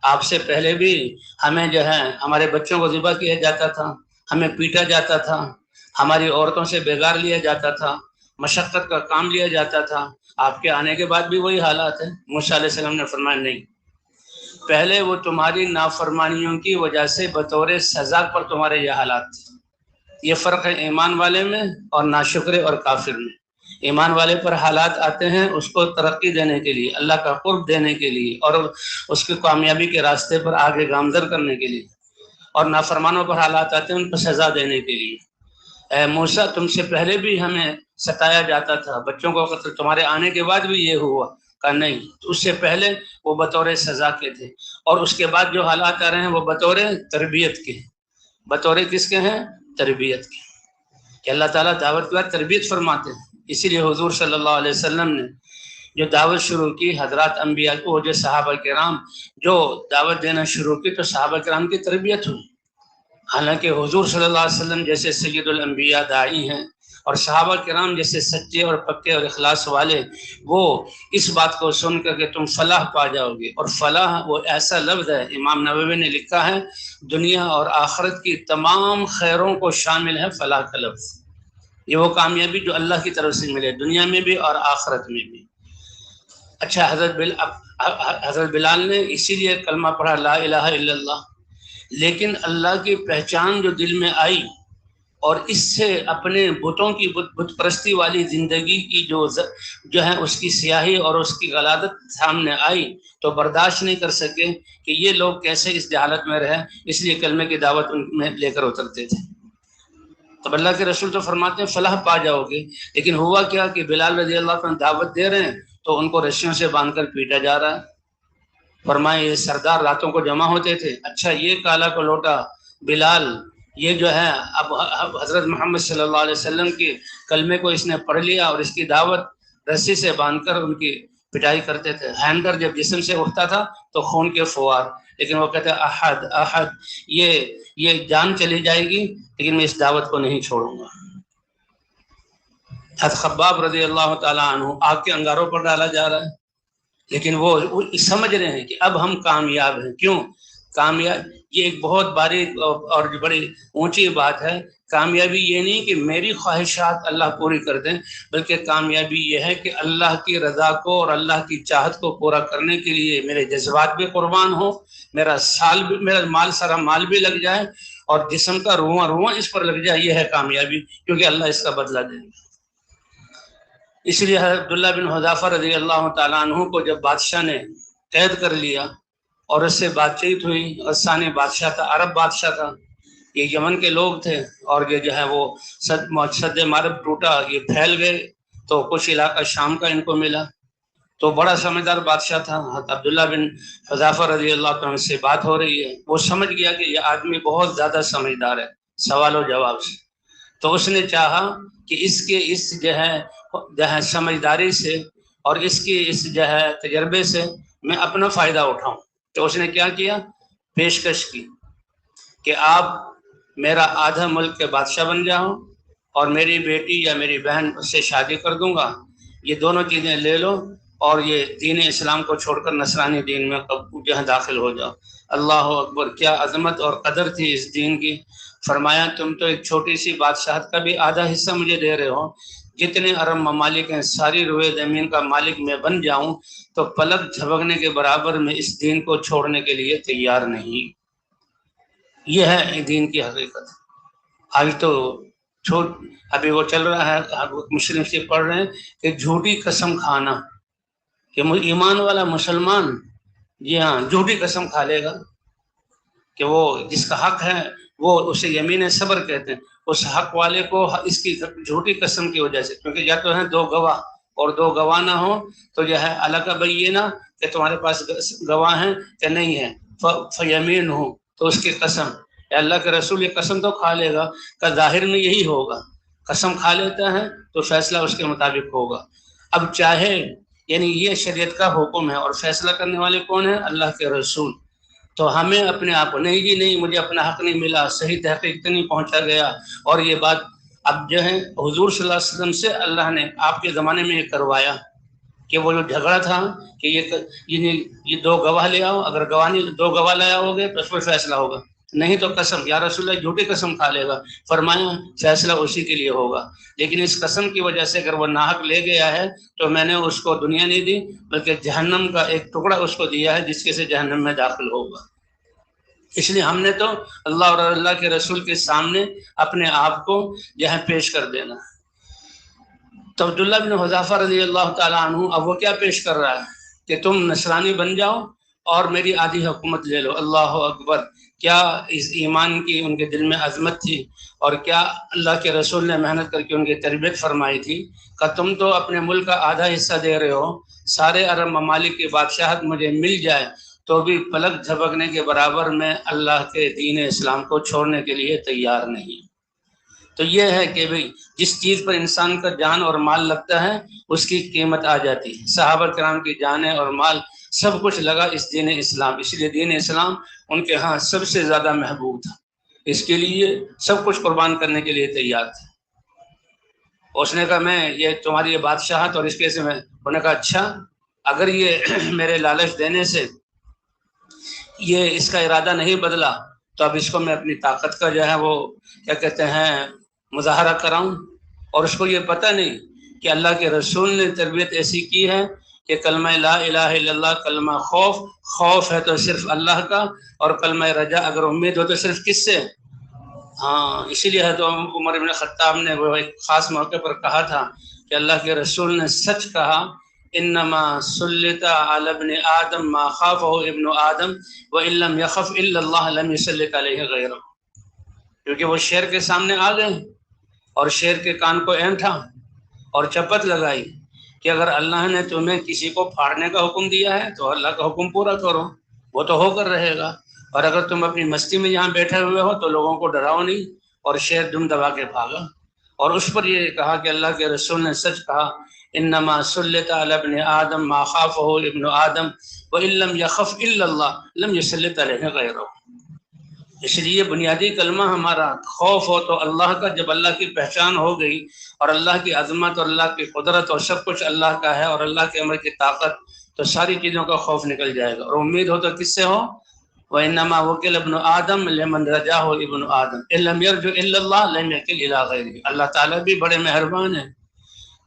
آپ سے پہلے بھی ہمیں جو ہے ہمارے بچوں کو ذبح کیا جاتا تھا، ہمیں پیٹا جاتا تھا، ہماری عورتوں سے بیگار لیا جاتا تھا، مشقت کا کام لیا جاتا تھا. آپ کے آنے کے بعد بھی وہی حالات ہیں. موسیٰ علیہ السلام نے فرمایا نہیں، پہلے وہ تمہاری نافرمانیوں کی وجہ سے بطور سزا پر تمہارے یہ حالات تھے. یہ فرق ہے ایمان والے میں اور ناشکرے اور کافر میں. ایمان والے پر حالات آتے ہیں اس کو ترقی دینے کے لیے، اللہ کا قرب دینے کے لیے، اور اس کی کامیابی کے راستے پر آگے گامزن کرنے کے لیے. اور نافرمانوں پر حالات آتے ہیں ان کو سزا دینے کے لیے. اے موسیٰ، تم سے پہلے بھی ہمیں ستایا جاتا تھا، بچوں کو قتل، تمہارے آنے کے بعد بھی یہ ہوا. کہا نہیں، اس سے پہلے وہ بطور سزا کے تھے، اور اس کے بعد جو حالات آ رہے ہیں وہ بطور تربیت کے. بطور کس کے ہیں؟ تربیت کے. کہ اللہ تعالیٰ دعوت کے بعد تربیت فرماتے ہیں. اسی لیے حضور صلی اللہ علیہ وسلم نے جو دعوت شروع کی، حضرات انبیاء کو، جو صحابہ کرام جو دعوت دینا شروع کی، تو صحابہ کرام کی تربیت ہوئی. حالانکہ حضور صلی اللہ علیہ وسلم جیسے سید الانبیاء داعی ہیں، اور صحابہ کرام جیسے سچے اور پکے اور اخلاص والے، وہ اس بات کو سن کر کہ تم فلاح پا جاؤ گے. اور فلاح وہ ایسا لفظ ہے، امام نووی نے لکھا ہے دنیا اور آخرت کی تمام خیروں کو شامل ہے فلاح کا لفظ. یہ وہ کامیابی جو اللہ کی طرف سے ملے، دنیا میں بھی اور آخرت میں بھی. اچھا، حضرت بلال نے اسی لیے کلمہ پڑھا لا الہ الا اللہ. لیکن اللہ کی پہچان جو دل میں آئی اور اس سے اپنے بتوں کی بت پرستی والی زندگی کی جو ہے اس کی سیاہی اور اس کی غلاظت سامنے آئی، تو برداشت نہیں کر سکے کہ یہ لوگ کیسے اس جہالت میں رہے. اس لیے کلمے کی دعوت ان میں لے کر اترتے تھے. تو اللہ کے رسول تو فرماتے ہیں فلاح پا جاؤ گے. لیکن ہوا کیا کہ بلال رضی اللہ عنہ دعوت دے رہے ہیں تو ان کو رسیوں سے باندھ کر پیٹا جا رہا ہے. فرمائے یہ سردار راتوں کو جمع ہوتے تھے. اچھا، یہ کالا کو لوٹا بلال، یہ جو ہے اب حضرت محمد صلی اللہ علیہ وسلم کے کلمے کو اس نے پڑھ لیا اور اس کی دعوت رسی سے باندھ کر ان کی پٹائی کرتے تھے. ہینڈر جب جسم سے اٹھتا تھا تو خون کے فوار، لیکن وہ کہتے احد احد، یہ جان چلی جائے گی لیکن میں اس دعوت کو نہیں چھوڑوں گا. حضرت خباب رضی اللہ تعالیٰ عنہ آگ کے انگاروں پر ڈالا جا رہا ہے، لیکن وہ سمجھ رہے ہیں کہ اب ہم کامیاب ہیں. کیوں کامیاب؟ یہ ایک بہت باریک اور بڑی اونچی بات ہے. کامیابی یہ نہیں کہ میری خواہشات اللہ پوری کر دیں، بلکہ کامیابی یہ ہے کہ اللہ کی رضا کو اور اللہ کی چاہت کو پورا کرنے کے لیے میرے جذبات بھی قربان ہوں، میرا مال سارا مال بھی لگ جائے، اور جسم کا رواں رواں اس پر لگ جائے. یہ ہے کامیابی، کیونکہ اللہ اس کا بدلہ دے گا. اس لیے حضرت عبداللہ بن حذافہ رضی اللہ تعالیٰ عنہ کو جب بادشاہ نے قید کر لیا اور اس سے بات چیت ہوئی، غسانی بادشاہ تھا، عرب بادشاہ تھا، یہ یمن کے لوگ تھے، اور یہ جو ہے وہ سد معرب ٹوٹا، یہ پھیل گئے، تو کچھ علاقہ شام کا ان کو ملا، تو بڑا سمجھدار بادشاہ تھا، حضرت عبداللہ بن حذافہ رضی اللہ عنہ سے بات ہو رہی ہے، وہ سمجھ گیا کہ یہ آدمی بہت زیادہ سمجھدار ہے سوال و جواب سے، تو اس نے چاہا کہ اس جو ہے سمجھداری سے اور اس کی اس جو ہے تجربے سے میں اپنا فائدہ اٹھاؤں، تو اس نے کیا کیا، پیشکش کی کہ آپ میرا آدھا ملک کے بادشاہ بن جاؤ اور میری بیٹی یا میری بہن اس سے شادی کر دوں گا، یہ دونوں چیزیں لے لو اور یہ دین اسلام کو چھوڑ کر نصرانی دین میں جہاں داخل ہو جاؤ۔ اللہ اکبر، کیا عظمت اور قدر تھی اس دین کی۔ فرمایا تم تو ایک چھوٹی سی بادشاہت کا بھی آدھا حصہ مجھے دے رہے ہو، جتنے عرب ممالک ہیں ساری روئے زمین کا مالک میں بن جاؤں تو پلک جھپکنے کے برابر میں اس دین کو چھوڑنے کے لیے تیار نہیں۔ یہ ہے دین کی حقیقت۔ آج تو ابھی وہ چل رہا ہے، مسلم سے پڑھ رہے ہیں کہ جھوٹی قسم کھانا، کہ ایمان والا مسلمان جی ہاں جھوٹی قسم کھا لے گا کہ وہ جس کا حق ہے وہ اسے یمین صبر کہتے ہیں، اس حق والے کو اس کی جھوٹی قسم کی وجہ سے، کیونکہ یا تو ہیں دو گواہ اور دو گواہ نہ ہو تو جو ہے اللہ کا بینہ کہ تمہارے پاس گواہ ہیں کہ نہیں ہے، فیمین ہو تو اس کی قسم، اللہ کے رسول یہ قسم تو کھا لے گا کہ ظاہر میں یہی ہوگا، قسم کھا لیتا ہے تو فیصلہ اس کے مطابق ہوگا۔ اب چاہے یعنی یہ شریعت کا حکم ہے اور فیصلہ کرنے والے کون ہیں، اللہ کے رسول، تو ہمیں اپنے آپ کو نہیں جی نہیں مجھے اپنا حق نہیں ملا، صحیح تحقیق تک نہیں پہنچا گیا، اور یہ بات اب جو ہے حضور صلی اللہ علیہ وسلم سے اللہ نے آپ کے زمانے میں یہ کروایا کہ وہ جو جھگڑا تھا کہ یہ دو گواہ لے آؤ، اگر گواہ نہیں دو گواہ لے آؤ گے تو اس پر فیصلہ ہوگا، نہیں تو قسم، یا رسول اللہ جھوٹی قسم کھا لے گا، فرمایا فیصلہ اسی کے لیے ہوگا، لیکن اس قسم کی وجہ سے اگر وہ ناحق لے گیا ہے تو میں نے اس کو دنیا نہیں دی بلکہ جہنم کا ایک ٹکڑا اس کو دیا ہے جس کے سے جہنم میں داخل ہوگا۔ اس لیے ہم نے تو اللہ اور اللہ کے رسول کے سامنے اپنے آپ کو جو ہے پیش کر دینا ہے۔ تو عبداللہ بن حذافہ رضی اللہ تعالیٰ عنہ اب وہ کیا پیش کر رہا ہے کہ تم نصرانی بن جاؤ اور میری آدھی حکومت لے لو۔ اللہ اکبر، کیا اس ایمان کی ان کے دل میں عظمت تھی، اور کیا اللہ کے رسول نے محنت کر کے ان کی تربیت فرمائی تھی کہ تم تو اپنے ملک کا آدھا حصہ دے رہے ہو، سارے عرب ممالک کی بادشاہت مجھے مل جائے تو بھی پلک جھپکنے کے برابر میں اللہ کے دین اسلام کو چھوڑنے کے لیے تیار نہیں۔ تو یہ ہے کہ بھئی جس چیز پر انسان کا جان اور مال لگتا ہے اس کی قیمت آ جاتی ہے۔ صحابہ کرام کی جانیں اور مال سب کچھ لگا اس دین اسلام، اس لیے دین اسلام ان کے ہاں سب سے زیادہ محبوب تھا، اس کے لیے سب کچھ قربان کرنے کے لیے تیار تھے۔ اس نے کہا میں یہ تمہاری یہ بادشاہت اور اس کے سے میں، انہوں نے کہا اچھا اگر یہ میرے لالچ دینے سے یہ اس کا ارادہ نہیں بدلا تو اب اس کو میں اپنی طاقت کا جو ہے وہ کیا کہتے ہیں مظاہرہ کراؤں، اور اس کو یہ پتہ نہیں کہ اللہ کے رسول نے تربیت ایسی کی ہے کہ کلمہ لا الہ الا اللہ، کلمہ خوف ہے تو صرف اللہ کا، اور کلمہ رجا اگر امید ہو تو صرف کس سے، ہاں اسی لیے ہے تو عمر بن خطاب نے وہ ایک خاص موقع پر کہا تھا کہ اللہ کے رسول نے سچ کہا، انما سلط علی ابن آدم ما خافہ ابن آدم وان لم یخف الا اللہ لم یسلط علیہ غیرہ، کیونکہ وہ شیر کے سامنے آ گئے اور شیر کے کان کو اینٹھا اور چپت لگائی کہ اگر اللہ نے تمہیں کسی کو پھاڑنے کا حکم دیا ہے تو اللہ کا حکم پورا کرو، وہ تو ہو کر رہے گا، اور اگر تم اپنی مستی میں یہاں بیٹھے ہوئے ہو تو لوگوں کو ڈراؤ نہیں، اور شیر دم دبا کے بھاگا۔ اور اس پر یہ کہا کہ اللہ کے رسول نے سچ کہا، انما سلط علی ابن آدم ما خافہ ابن آدم وان لم یخف الا اللہ لم یسلط علیہ غیرہ۔ اس لیے بنیادی کلمہ ہمارا خوف ہو تو اللہ کا، جب اللہ کی پہچان ہو گئی اور اللہ کی عظمت اور اللہ کی قدرت اور سب کچھ اللہ کا ہے اور اللہ کے امر کی طاقت، تو ساری چیزوں کا خوف نکل جائے گا، اور امید ہو تو کس سے ہو، وَإِنَّمَا وَكِلَ ابْنُ آدَمَ لِمَنْ رَجَاهُ ابْنُ آدَمَ إِن لَّمْ يَرْجُ إِلَّا اللَّهَ لَمْ يَكِلْ إِلَىٰ غَيْرِهِ۔ اللہ تعالیٰ بھی بڑے مہربان ہیں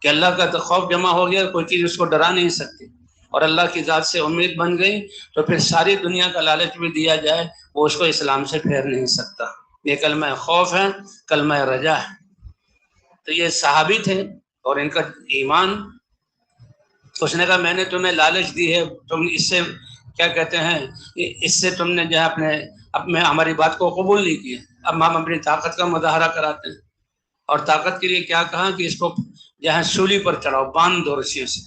کہ اللہ کا تو خوف جمع ہو گیا، کوئی چیز اس کو ڈرا نہیں سکتی، اور اللہ کی ذات سے امید بن گئی تو پھر ساری دنیا کا لالچ بھی دیا جائے وہ اس کو اسلام سے پھیر نہیں سکتا۔ یہ کلمہ خوف ہے، کلمہ رجا ہے۔ تو یہ صحابی تھے اور ان کا ایمان، اس نے کہا میں نے تمہیں لالچ دی ہے، تم اس سے کیا کہتے ہیں، اس سے تم نے جو ہے اپنے ہماری بات کو قبول نہیں کیا، اب ہم اپنی طاقت کا مظاہرہ کراتے ہیں، اور طاقت کے لیے کیا کہا کہ اس کو جہاں سولی پر چڑھاؤ، باندھ دو رسیوں سے،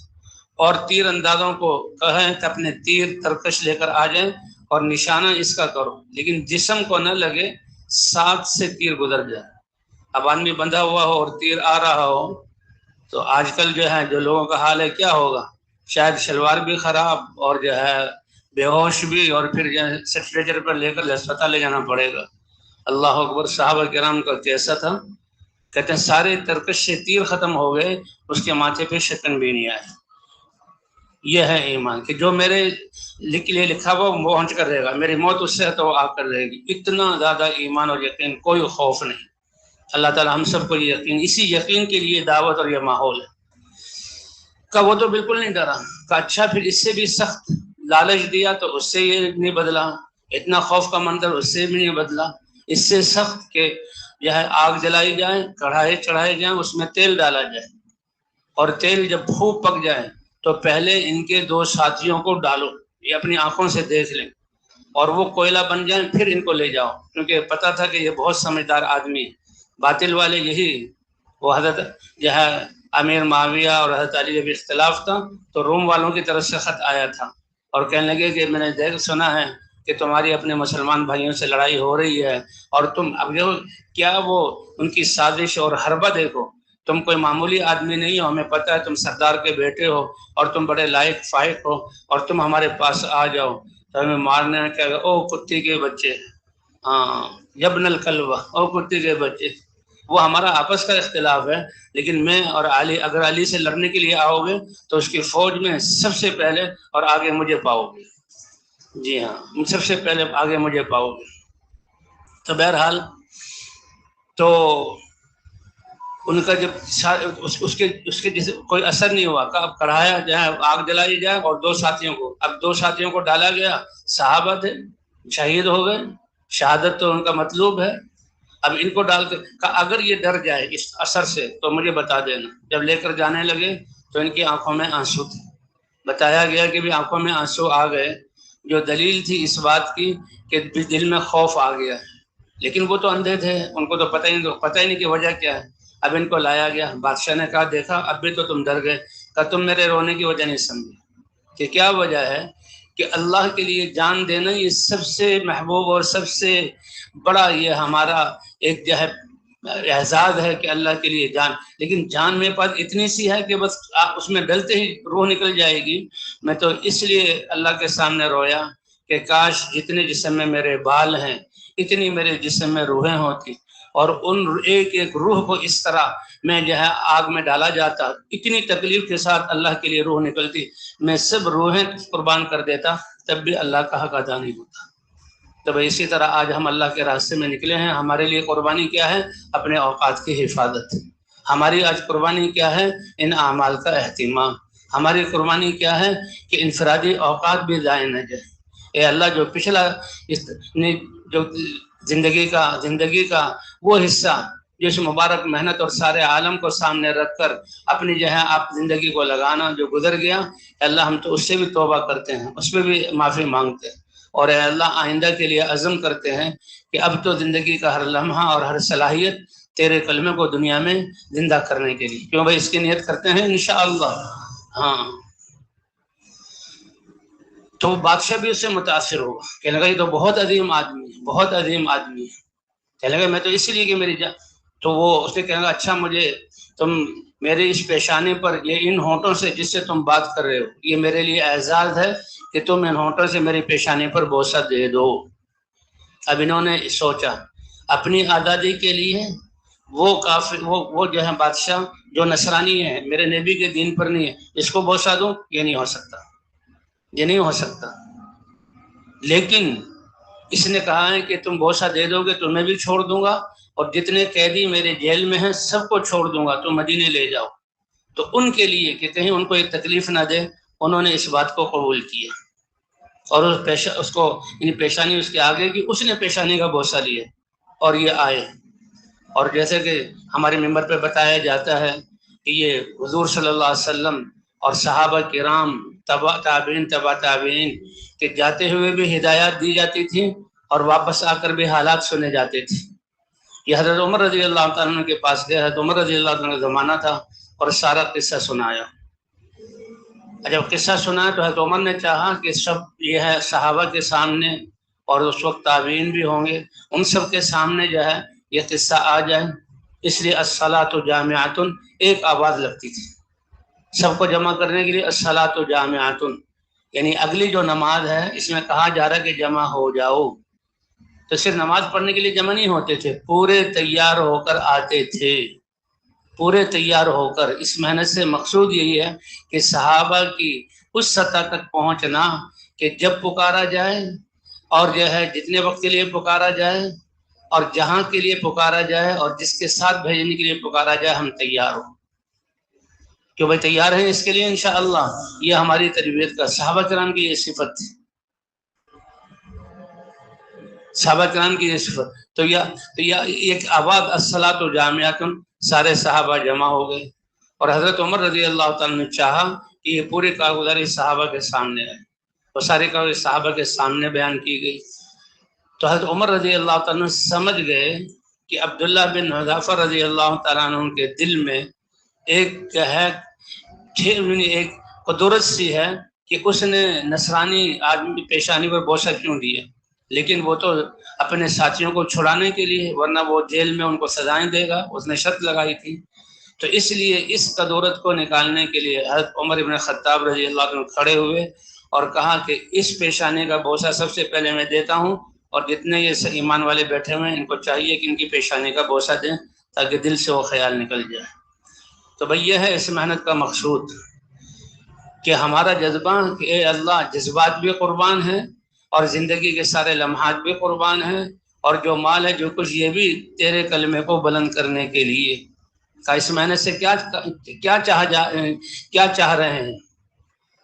اور تیر اندازوں کو کہیں کہ اپنے تیر ترکش لے کر آ جائیں اور نشانہ اس کا کرو، لیکن جسم کو نہ لگے، ساتھ سے تیر گزر جائے۔ اب آدمی بندھا ہوا ہو اور تیر آ رہا ہو تو آج کل جو ہے جو لوگوں کا حال ہے کیا ہوگا، شاید شلوار بھی خراب اور جو ہے بے ہوش بھی، اور پھر جو ہے اسٹریچر پر لے کر اسپتال لے جانا پڑے گا۔ اللہ اکبر، صحابہ کرام کا کیسا تھا، کہتے ہیں سارے ترکش سے تیر ختم ہو گئے، اس کے ماتھے پہ شکن بھی نہیں آئے۔ یہ ہے ایمان کہ جو میرے لیے لکھا ہوا وہ پہنچ کر رہے گا، میری موت اس سے تو آ کر رہے گی۔ اتنا زیادہ ایمان اور یقین، کوئی خوف نہیں۔ اللہ تعالیٰ ہم سب کو یہ یقین، اسی یقین کے لیے دعوت اور یہ ماحول ہے۔ کہ وہ تو بالکل نہیں ڈرا، کہ اچھا پھر اس سے بھی سخت لالچ دیا تو اس سے یہ نہیں بدلا، اتنا خوف کا منظر اس سے بھی نہیں بدلا، اس سے سخت کہ جو ہے آگ جلائی جائے، کڑھائی چڑھائے جائیں، اس میں تیل ڈالا جائے، اور تیل جب خوب پک جائے تو پہلے ان کے 2 ساتھیوں کو ڈالو، یہ اپنی آنکھوں سے دیکھ لیں، اور وہ کوئلہ بن جائیں، پھر ان کو لے جاؤ، کیونکہ پتا تھا کہ یہ بہت سمجھدار آدمی ہے۔ باطل والے یہی، وہ حضرت جو ہے امیر معاویہ اور حضرت علی جب اختلاف تھا تو روم والوں کی طرف سے خط آیا تھا، اور کہنے لگے کہ میں نے سنا ہے کہ تمہاری اپنے مسلمان بھائیوں سے لڑائی ہو رہی ہے، اور تم اب دیکھو کیا وہ ان کی سازش اور حربہ دیکھو، تم کوئی معمولی آدمی نہیں ہو، ہمیں پتہ ہے تم سردار کے بیٹے ہو اور تم بڑے لائق فائق ہو، اور تم ہمارے پاس آ جاؤ تو ہمیں مارنے کیا، او کتی کے بچے، ہاں یبن الکلبہ، او کتی کے بچے۔ وہ ہمارا آپس کا اختلاف ہے، لیکن میں اور علی، اگر علی سے لڑنے کے لیے آؤ گے تو اس کی فوج میں سب سے پہلے اور آگے مجھے پاؤ گے، جی ہاں سب سے پہلے آگے مجھے پاؤ گے۔ تو بہرحال تو ان کا جب اس کے جیسے کوئی اثر نہیں ہوا، کہ اب کڑھایا جائے، آگ جلائی جائے، اور 2 ساتھیوں کو، اب 2 ساتھیوں کو ڈالا گیا، صحابہ تھے، شہید ہو گئے، شہادت تو ان کا مطلوب ہے۔ اب ان کو ڈال کر اگر یہ ڈر جائے اس اثر سے تو مجھے بتا دینا۔ جب لے کر جانے لگے تو ان کی آنکھوں میں آنسو تھے، بتایا گیا کہ بھی آنکھوں میں آنسو آ گئے، جو دلیل تھی اس بات کی کہ دل میں خوف آ گیا ہے، لیکن وہ تو اندھے تھے، ان کو تو پتہ ہی نہیں کہ وجہ کیا ہے۔ اب ان کو لایا گیا، بادشاہ نے کہا دیکھا اب بھی تو تم ڈر گئے، کہ تم میرے رونے کی وجہ نہیں سمجھے کہ کیا وجہ ہے، کہ اللہ کے لیے جان دینا یہ سب سے محبوب اور سب سے بڑا یہ ہمارا ایک جو ہے اعزاز ہے کہ اللہ کے لیے جان، لیکن جان میرے پاس اتنی سی ہے کہ بس اس میں ڈلتے ہی روح نکل جائے گی۔ میں تو اس لیے اللہ کے سامنے رویا کہ کاش جتنے جسم میں میرے بال ہیں اتنی میرے جسم میں روحیں ہوتی، اور ان ایک ایک روح کو اس طرح میں جو ہے آگ میں ڈالا جاتا، اتنی تکلیف کے ساتھ اللہ کے لیے روح نکلتی، میں سب روحیں قربان کر دیتا، تب بھی اللہ کا حق ادا نہیں ہوتا۔ تو اسی طرح آج ہم اللہ کے راستے میں نکلے ہیں، ہمارے لیے قربانی کیا ہے؟ اپنے اوقات کی حفاظت۔ ہماری آج قربانی کیا ہے؟ ان اعمال کا اہتمام۔ ہماری قربانی کیا ہے؟ کہ انفرادی اوقات بھی ضائع نہ جائے۔ اے اللہ جو پچھلا جو زندگی کا وہ حصہ جس مبارک محنت اور سارے عالم کو سامنے رکھ کر اپنی جو ہے آپ زندگی کو لگانا جو گزر گیا، اللہ ہم تو اس سے بھی توبہ کرتے ہیں، اس پہ بھی معافی مانگتے ہیں، اور اے اللہ آئندہ کے لیے عزم کرتے ہیں کہ اب تو زندگی کا ہر لمحہ اور ہر صلاحیت تیرے کلمے کو دنیا میں زندہ کرنے کے لیے، کیوں بھائی اس کی نیت کرتے ہیں انشاءاللہ۔ ہاں تو بادشاہ بھی اس سے متاثر ہوگا، کہنے لگا یہ تو بہت عظیم آدمی ہے، بہت عظیم آدمی ہے، کہنے لگا میں تو اسی لیے کہ میری تو وہ اس نے کہنے لگا اچھا مجھے تم میری اس پیشانی پر یہ ان ہونٹوں سے جس سے تم بات کر رہے ہو یہ میرے لیے اعزاز ہے کہ تم ان ہونٹوں سے میری پیشانی پر بوسہ دے دو۔ اب انہوں نے سوچا اپنی آزادی کے لیے وہ کافر وہ جو ہے بادشاہ جو نصرانی ہے، میرے نبی کے دین پر نہیں ہے، اس کو بوسہ دوں، یہ نہیں ہو سکتا، یہ نہیں ہو سکتا۔ لیکن اس نے کہا ہے کہ تم بوسہ دے دو گے تو میں بھی چھوڑ دوں گا، اور جتنے قیدی میرے جیل میں ہیں سب کو چھوڑ دوں گا، تم مدینے لے جاؤ۔ تو ان کے لیے کہ کہیں ان کو ایک تکلیف نہ دے، انہوں نے اس بات کو قبول کیا، اور اس کو پیشانی اس کے آگے کی، اس نے پیشانی کا بوسہ لیا اور یہ آئے۔ اور جیسے کہ ہمارے ممبر پہ بتایا جاتا ہے کہ یہ حضور صلی اللہ علیہ وسلم اور صحابہ کرام تابعین تبع تابعین کہ جاتے ہوئے بھی ہدایات دی جاتی تھی اور واپس آ کر بھی حالات سنے جاتے تھے، یہ حضرت عمر رضی اللہ تعالیٰ عنہ کے پاس گئے، حضرت عمر رضی اللہ تعالیٰ عنہ کا زمانہ تھا، اور سارا قصہ سنایا۔ جب قصہ سنا تو حضرت عمر نے چاہا کہ سب یہ ہے صحابہ کے سامنے، اور اس وقت تابعین بھی ہوں گے، ان سب کے سامنے جو ہے یہ قصہ آ جائے، اس لیے الصلاۃ جامعۃ ایک آواز لگتی تھی سب کو جمع کرنے کے لیے، الصلاۃ جامعۃ، یعنی اگلی جو نماز ہے اس میں کہا جا رہا ہے کہ جمع ہو جاؤ۔ تو صرف نماز پڑھنے کے لیے جمع نہیں ہوتے تھے، پورے تیار ہو کر آتے تھے، پورے تیار ہو کر۔ اس محنت سے مقصود یہی ہے کہ صحابہ کی اس سطح تک پہنچنا کہ جب پکارا جائے، اور جو ہے جتنے وقت کے لیے پکارا جائے، اور جہاں کے لیے پکارا جائے، اور جس کے ساتھ بھیجنے کے لیے پکارا جائے، ہم تیار ہوں کہ بھائی تیار ہیں اس کے لیے انشاءاللہ۔ یہ ہماری تربیت کا، صحابہ کرام کی یہ صفت تھی، صحابہ کرام کی یہ صفت۔ تو یہ ایک آواز الصلاۃ جامعۃ، سارے صحابہ جمع ہو گئے، اور حضرت عمر رضی اللہ تعالیٰ نے چاہا کہ یہ پوری کارگزاری صحابہ کے سامنے ہے، تو ساری کارگزاری صحابہ کے سامنے بیان کی گئی۔ تو حضرت عمر رضی اللہ تعالیٰ سمجھ گئے کہ عبداللہ بن حذافہ رضی اللہ تعالیٰ عنہ کے دل میں ایک ہے ایک قدرت سی ہے کہ اس نے نصرانی آدمی کی پیشانی پر بوسہ کیوں دیا، لیکن وہ تو اپنے ساتھیوں کو چھڑانے کے لیے، ورنہ وہ جیل میں ان کو سزائیں دے گا، اس نے شرط لگائی تھی۔ تو اس لیے اس قدرت کو نکالنے کے لیے حضرت عمر بن خطاب رضی اللہ عنہ کھڑے ہوئے اور کہا کہ اس پیشانی کا بوسہ سب سے پہلے میں دیتا ہوں، اور جتنے یہ ایمان والے بیٹھے ہوئے ہیں ان کو چاہیے کہ ان کی پیشانی کا بوسہ دیں تاکہ دل سے وہ خیال نکل جائے۔ تو بھئی یہ ہے اس محنت کا مقصود کہ ہمارا جذبہ کہ اے اللہ، جذبات بھی قربان ہیں اور زندگی کے سارے لمحات بھی قربان ہیں، اور جو مال ہے جو کچھ یہ بھی تیرے کلمے کو بلند کرنے کے لیے۔ کا اس محنت سے کیا چاہ رہے ہیں،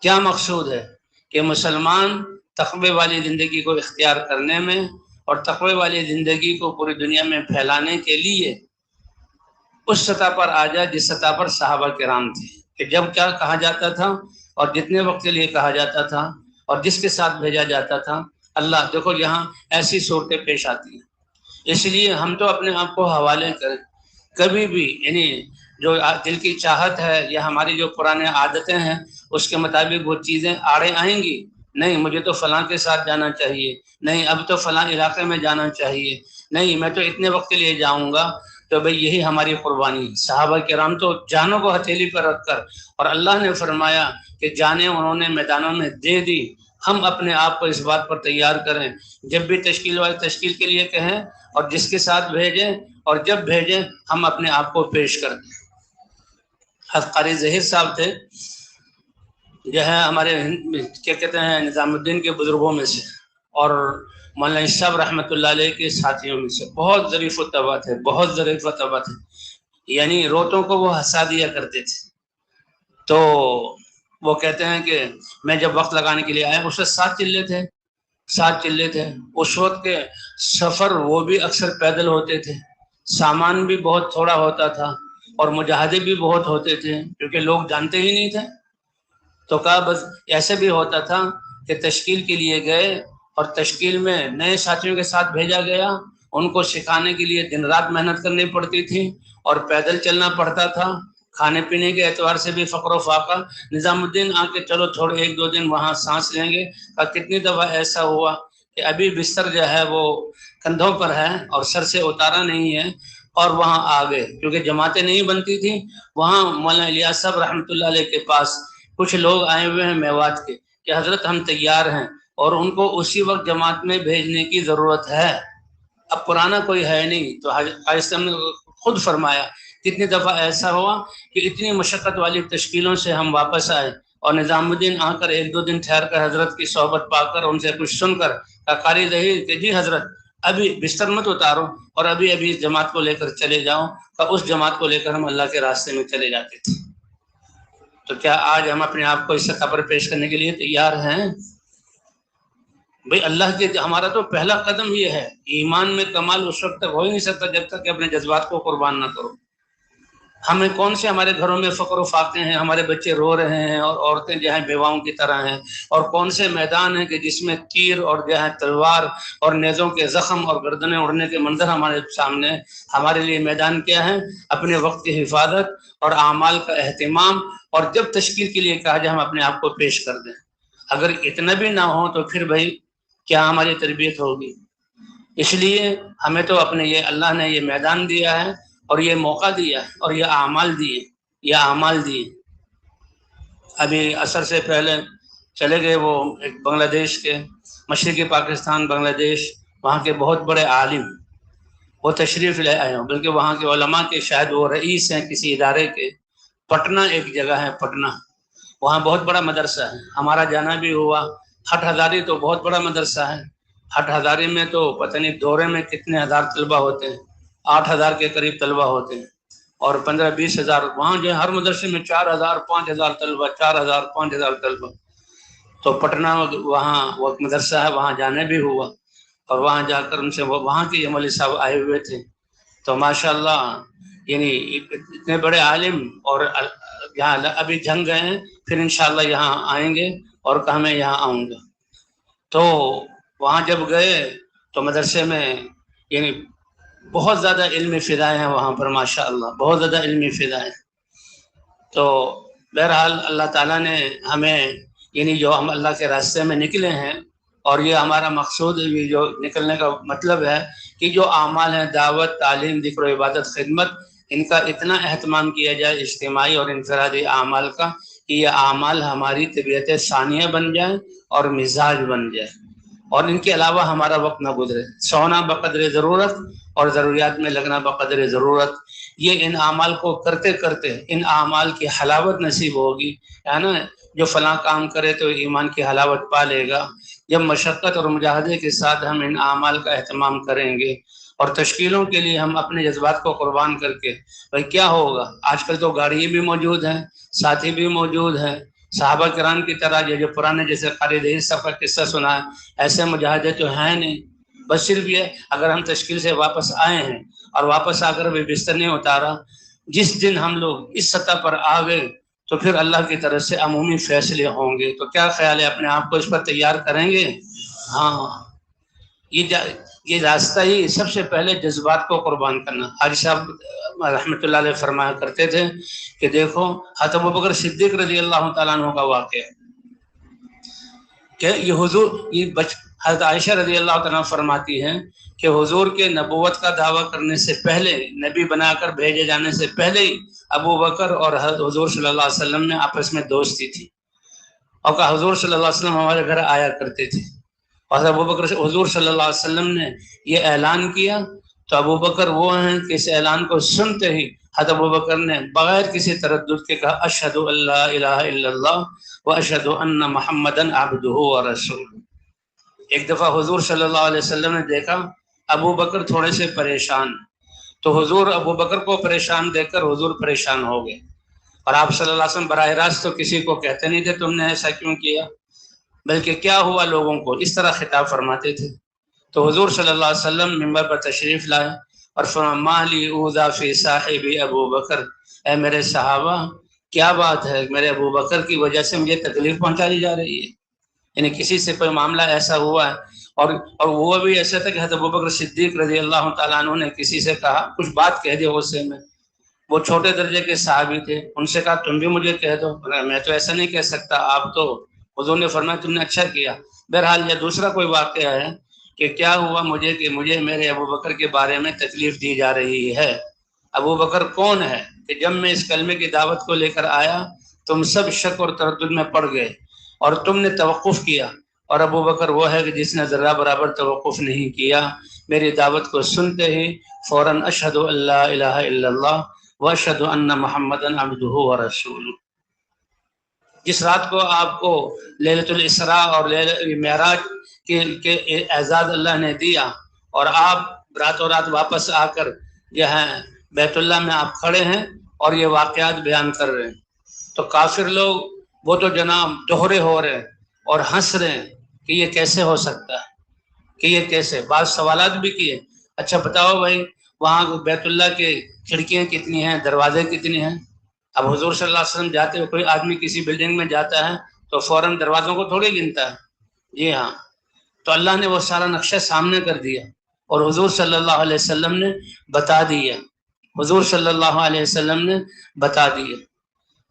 کیا مقصود ہے کہ مسلمان تقوی والی زندگی کو اختیار کرنے میں اور تقوی والی زندگی کو پوری دنیا میں پھیلانے کے لیے اس سطح پر آ جائے جس سطح پر صحابہ کرام تھے، کہ جب کیا کہا جاتا تھا اور جتنے وقت کے لیے کہا جاتا تھا اور جس کے ساتھ بھیجا جاتا تھا۔ اللہ دیکھو یہاں ایسی صورتیں پیش آتی ہیں، اس لیے ہم تو اپنے آپ کو حوالے کریں، کبھی بھی یعنی جو دل کی چاہت ہے یا ہماری جو پرانے عادتیں ہیں اس کے مطابق وہ چیزیں آڑے آئیں گی، نہیں مجھے تو فلاں کے ساتھ جانا چاہیے، نہیں اب تو فلاں علاقے میں جانا چاہیے، نہیں میں تو اتنے وقت کے لیے جاؤں گا، تو بھئی یہی ہماری قربانی۔ صحابہ کرام تو جانوں کو ہتھیلی پر رکھ کر، اور اللہ نے فرمایا کہ جانیں انہوں نے میدانوں میں دے دی، ہم اپنے آپ کو اس بات پر تیار کریں، جب بھی تشکیل کے لیے کہیں اور جس کے ساتھ بھیجیں، اور جب بھیجیں ہم اپنے آپ کو پیش کر دیں۔ حضرت قاری ظہیر صاحب تھے جو ہے ہمارے کیا کہتے ہیں نظام الدین کے بزرگوں میں سے، اور مولانا صاحب رحمۃ اللہ علیہ کے ساتھیوں میں سے، بہت ظریف و طبع تھے، بہت ظریف و طبع تھے، یعنی روتوں کو وہ ہنسا دیا کرتے تھے۔ تو وہ کہتے ہیں کہ میں جب وقت لگانے کے لیے آیا، اس وقت 7 چلے تھے، اس وقت کے سفر وہ بھی اکثر پیدل ہوتے تھے، سامان بھی بہت تھوڑا ہوتا تھا، اور مجاہدے بھی بہت ہوتے تھے کیونکہ لوگ جانتے ہی نہیں تھے۔ تو کہا بس ایسے بھی ہوتا تھا کہ تشکیل کے لیے گئے اور تشکیل میں نئے ساتھیوں کے ساتھ بھیجا گیا، ان کو سکھانے کے لیے دن رات محنت کرنی پڑتی تھی اور پیدل چلنا پڑتا تھا، کھانے پینے کے اعتبار سے بھی فقر و فاقہ۔ نظام الدین آ کے چلو تھوڑے 1-2 دن وہاں سانس لیں گے، کتنی دفعہ ایسا ہوا کہ ابھی بستر جو ہے وہ کندھوں پر ہے اور سر سے اتارا نہیں ہے، اور وہاں آ گئے کیونکہ جماعتیں نہیں بنتی تھیں۔ وہاں مولانا الیاس صاحب رحمۃ اللہ علیہ کے پاس کچھ لوگ آئے ہوئے ہیں میوات کے کہ حضرت ہم تیار ہیں، اور ان کو اسی وقت جماعت میں بھیجنے کی ضرورت ہے، اب پرانا کوئی ہے نہیں۔ تو حضرت نے خود فرمایا کتنی دفعہ ایسا ہوا کہ اتنی مشقت والی تشکیلوں سے ہم واپس آئے، اور نظام الدین آ کر 1-2 دن ٹھہر کر حضرت کی صحبت پا کر ان سے کچھ سن کر قاری ظہیر کہ جی حضرت ابھی بستر مت اتارو اور ابھی اس جماعت کو لے کر چلے جاؤ، اس جماعت کو لے کر ہم اللہ کے راستے میں چلے جاتے تھے۔ تو کیا آج ہم اپنے آپ کو اس سطح پر پیش کرنے کے لیے تیار ہیں؟ بھئی اللہ کے ہمارا تو پہلا قدم یہ ہے، ایمان میں کمال اس وقت تک ہو ہی نہیں سکتا جب تک کہ اپنے جذبات کو قربان نہ کرو۔ ہمیں کون سے ہمارے گھروں میں فقر و فاقے ہیں، ہمارے بچے رو رہے ہیں اور عورتیں جو ہیں بیواؤں کی طرح ہیں، اور کون سے میدان ہیں کہ جس میں تیر اور جو ہے تلوار اور نیزوں کے زخم اور گردنیں اڑنے کے منظر ہمارے سامنے. ہمارے لیے میدان کیا ہے؟ اپنے وقت کی حفاظت اور اعمال کا اہتمام، اور جب تشکیل کے لیے کہا جائے ہم اپنے آپ کو پیش کر دیں. اگر اتنا بھی نہ ہو تو پھر بھائی کیا ہماری تربیت ہوگی؟ اس لیے ہمیں تو اپنے یہ اللہ نے یہ میدان دیا ہے اور یہ موقع دیا ہے اور یہ اعمال دیے. ابھی عصر سے پہلے چلے گئے وہ ایک بنگلہ دیش کے، مشرقی پاکستان بنگلہ دیش، وہاں کے بہت بڑے عالم وہ تشریف لے آئے ہوں، بلکہ وہاں کے علماء کے شاید وہ رئیس ہیں کسی ادارے کے. پٹنہ ایک جگہ ہے، پٹنہ، وہاں بہت بڑا مدرسہ ہے، ہمارا جانا بھی ہوا. ہٹ ہزاری تو بہت بڑا مدرسہ ہے. ہٹ ہزاری میں تو پتہ نہیں دورے میں کتنے ہزار طلبہ ہوتے ہیں، 8,000 کے قریب طلبہ ہوتے ہیں، اور 15-20 ہزار وہاں جو ہے ہر مدرسے میں 4,000 5,000 طلبہ، 4,000 5,000 طلبہ. تو پٹنہ وہاں وہ مدرسہ ہے، وہاں جانے بھی ہوا، اور وہاں جا کر ان سے وہاں کے مولوی صاحب آئے ہوئے تھے. تو ماشاءاللہ یعنی اتنے بڑے عالم، اور یہاں ابھی جھنگ گئے ہیں، پھر انشاءاللہ یہاں آئیں گے، اور کہا میں یہاں آؤں گا. تو وہاں جب گئے تو مدرسے میں یعنی بہت زیادہ علمی فضائیں ہیں وہاں پر، ماشاءاللہ بہت زیادہ علمی فضائیں. تو بہرحال اللہ تعالیٰ نے ہمیں یعنی جو ہم اللہ کے راستے میں نکلے ہیں، اور یہ ہمارا مقصود، یہ جو نکلنے کا مطلب ہے کہ جو اعمال ہیں، دعوت، تعلیم، ذکر و عبادت، خدمت، ان کا اتنا اہتمام کیا جائے، اجتماعی اور انفرادی اعمال کا، کہ یہ اعمال ہماری طبیعت ثانیہ بن جائیں اور مزاج بن جائے، اور ان کے علاوہ ہمارا وقت نہ گزرے. سونا بقدر ضرورت اور ضروریات میں لگنا بقدر ضرورت. یہ ان اعمال کو کرتے کرتے ان اعمال کی حلاوت نصیب ہوگی، ہے نا. جو فلاں کام کرے تو ایمان کی حلاوت پا لے گا. جب مشقت اور مجاہدے کے ساتھ ہم ان اعمال کا اہتمام کریں گے، اور تشکیلوں کے لیے ہم اپنے جذبات کو قربان کر کے، بھائی کیا ہوگا؟ آج کل تو گاڑی بھی موجود ہیں، ساتھی بھی موجود ہیں. صحابہ کرام کی طرح یہ جو پرانے جیسے خالد صاحب کا قصہ سنا ہے، ایسے مجاہدے تو ہیں نہیں. بس صرف یہ اگر ہم تشکیل سے واپس آئے ہیں اور واپس آ کر بھی بستر نہیں اتارا، جس دن ہم لوگ اس سطح پر آ گئے تو پھر اللہ کی طرف سے عمومی فیصلے ہوں گے. تو کیا خیال ہے، اپنے آپ کو اس پر تیار کریں گے؟ ہاں، یہ راستہ ہی سب سے پہلے جذبات کو قربان کرنا. حاجی صاحب رحمۃ اللہ علیہ فرمایا کرتے تھے کہ دیکھو حضرت ابوبکر صدیق رضی اللہ تعالیٰ عنہ کا واقعہ کہ یہ حضرت عائشہ رضی اللہ تعالیٰ فرماتی ہیں کہ حضور کے نبوت کا دعویٰ کرنے سے پہلے، نبی بنا کر بھیجے جانے سے پہلے ہی ابو بکر اور حضور صلی اللہ علیہ وسلم میں آپس میں دوستی تھی، اور کہ حضور صلی اللہ علیہ وسلم ہمارے گھر آیا کرتے تھے. اور ابو بکر سے حضور صلی اللہ علیہ وسلم نے یہ اعلان کیا تو ابو بکر وہ ہیں کہ اس اعلان کو سنتے ہی حضرت ابو بکر نے بغیر کسی تردد کے کہا اشہد ان لا الہ الا اللہ واشہد ان محمدً عبدہ ورسولہ. ایک دفعہ حضور صلی اللہ علیہ وسلم نے دیکھا ابو بکر تھوڑے سے پریشان، تو حضور ابو بکر کو پریشان دیکھ کر حضور پریشان ہو گئے. اور آپ صلی اللہ علیہ وسلم براہ راست تو کسی کو کہتے نہیں تھے تم نے ایسا کیوں کیا، بلکہ کیا ہوا لوگوں کو اس طرح خطاب فرماتے تھے. تو حضور صلی اللہ علیہ وسلم منبر پر تشریف لائے اور فرمایا ما لی اوذی فی صاحبی ابو بکر، اے میرے صحابہ کیا بات ہے، میرے ابو بکر کی وجہ سے مجھے تکلیف پہنچائی جا رہی ہے. یعنی کسی سے کوئی معاملہ ایسا ہوا ہے، اور وہ بھی ایسا تھا کہ حضرت ابوبکر صدیق رضی اللہ تعالیٰ عنہ نے کسی سے کہا، کچھ بات کہہ دی غصے میں، وہ چھوٹے درجے کے صحابی تھے، ان سے کہا تم بھی مجھے کہہ دو. میں تو ایسا نہیں کہہ سکتا، آپ تو، حضور نے فرمایا تم نے اچھا کیا. بہرحال یہ دوسرا کوئی واقعہ ہے کہ کیا ہوا کہ مجھے میرے ابو بکر کے بارے میں تکلیف دی جا رہی ہے. ابو بکر کون ہے کہ جب میں اس کلمے کی دعوت کو لے کر آیا تم سب شک اور تردد میں پڑ گئے اور تم نے توقف کیا، اور ابو بکر وہ ہے کہ جس نے ذرہ برابر توقف نہیں کیا، میری دعوت کو سنتے ہی فوراً اشہد ان لا الہ الا اللہ واشہد ان محمدً عبدہ ورسولہ. جس رات کو آپ کو لیلۃ الاسراء اور معراج کے اعزاز اللہ نے دیا، اور آپ راتوں رات واپس آ کر جو ہے بیت اللہ میں آپ کھڑے ہیں اور یہ واقعات بیان کر رہے ہیں، تو کافر لوگ وہ تو جناب دوہرے ہو رہے اور ہنس رہے ہیں کہ یہ کیسے ہو سکتا ہے، کہ یہ کیسے. بعض سوالات بھی کیے، اچھا بتاؤ بھائی وہاں بیت اللہ کے کھڑکیاں کتنی ہیں، دروازے کتنے ہیں۔ اب حضور صلی اللہ علیہ وسلم جاتے ہوئے کوئی آدمی کسی بلڈنگ میں جاتا ہے تو فوراً دروازوں کو تھوڑی گنتا ہے، جی ہاں، تو اللہ نے وہ سارا نقشہ سامنے کر دیا اور حضور صلی اللہ علیہ وسلم نے بتا دیا، حضور صلی اللہ علیہ وسلم نے بتا دیا۔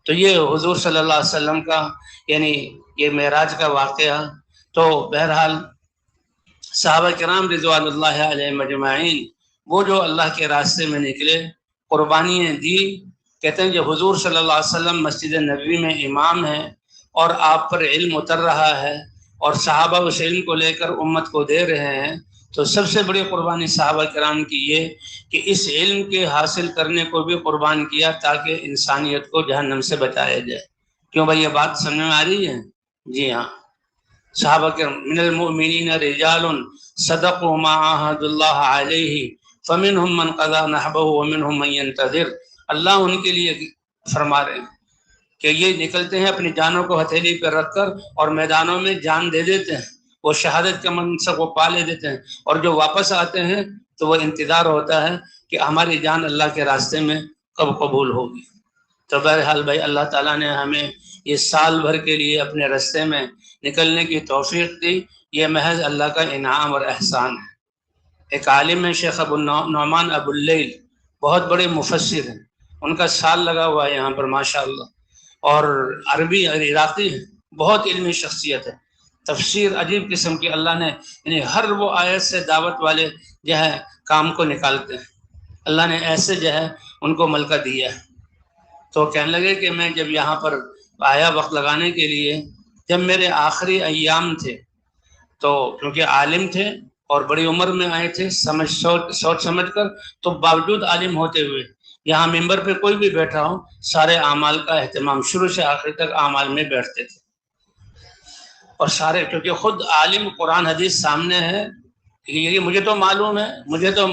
تو یہ حضور صلی اللہ علیہ وسلم کا یعنی یہ معراج کا واقعہ۔ تو بہرحال صحابہ کرام رضوان اللہ علیہم اجمعین وہ جو اللہ کے راستے میں نکلے، قربانیاں دی، کہتے ہیں جب حضور صلی اللہ علیہ وسلم مسجد نبوی میں امام ہیں اور آپ پر علم اتر رہا ہے اور صحابہ اس علم کو لے کر امت کو دے رہے ہیں، تو سب سے بڑی قربانی صحابہ کرام کی یہ کہ اس علم کے حاصل کرنے کو بھی قربان کیا تاکہ انسانیت کو جہنم سے بچایا جائے۔ کیوں بھائی یہ بات سمجھ میں آ رہی ہے؟ جی ہاں، صحابہ کرام من المؤمنین رجال صدقوا ما عاهدوا اللہ علیہ فمنهم من قضى نحبه ومنهم من ينتظر۔ اللہ ان کے لیے فرما رہے ہیں کہ یہ نکلتے ہیں اپنی جانوں کو ہتھیلی پہ رکھ کر اور میدانوں میں جان دے دیتے ہیں، وہ شہادت کے منصب کو پا لے دیتے ہیں، اور جو واپس آتے ہیں تو وہ انتظار ہوتا ہے کہ ہماری جان اللہ کے راستے میں کب قبول ہوگی۔ تو بہرحال بھائی اللہ تعالیٰ نے ہمیں یہ سال بھر کے لیے اپنے راستے میں نکلنے کی توفیق دی، یہ محض اللہ کا انعام اور احسان ہے۔ ایک عالم ہے شیخ ابو نعمان ابو اللیل، بہت بڑے مفسر ہیں، ان کا سال لگا ہوا ہے یہاں پر ماشاءاللہ، اور عربی اور عراقی ہیں، بہت علمی شخصیت ہے، تفسیر عجیب قسم کی اللہ نے یعنی ہر وہ آیت سے دعوت والے جو ہے کام کو نکالتے ہیں، اللہ نے ایسے جو ہے ان کو ملکہ دیا ہے۔ تو کہنے لگے کہ میں جب یہاں پر آیا وقت لگانے کے لیے، جب میرے آخری ایام تھے تو کیونکہ عالم تھے اور بڑی عمر میں آئے تھے سوچ سمجھ کر، تو باوجود عالم ہوتے ہوئے یہاں ممبر پہ کوئی بھی بیٹھا ہو سارے اعمال کا اہتمام شروع سے آخر تک اعمال میں بیٹھتے تھے، اور سارے کیونکہ خود عالم قرآن حدیث سامنے ہے، یہ مجھے تو معلوم ہے مجھے تو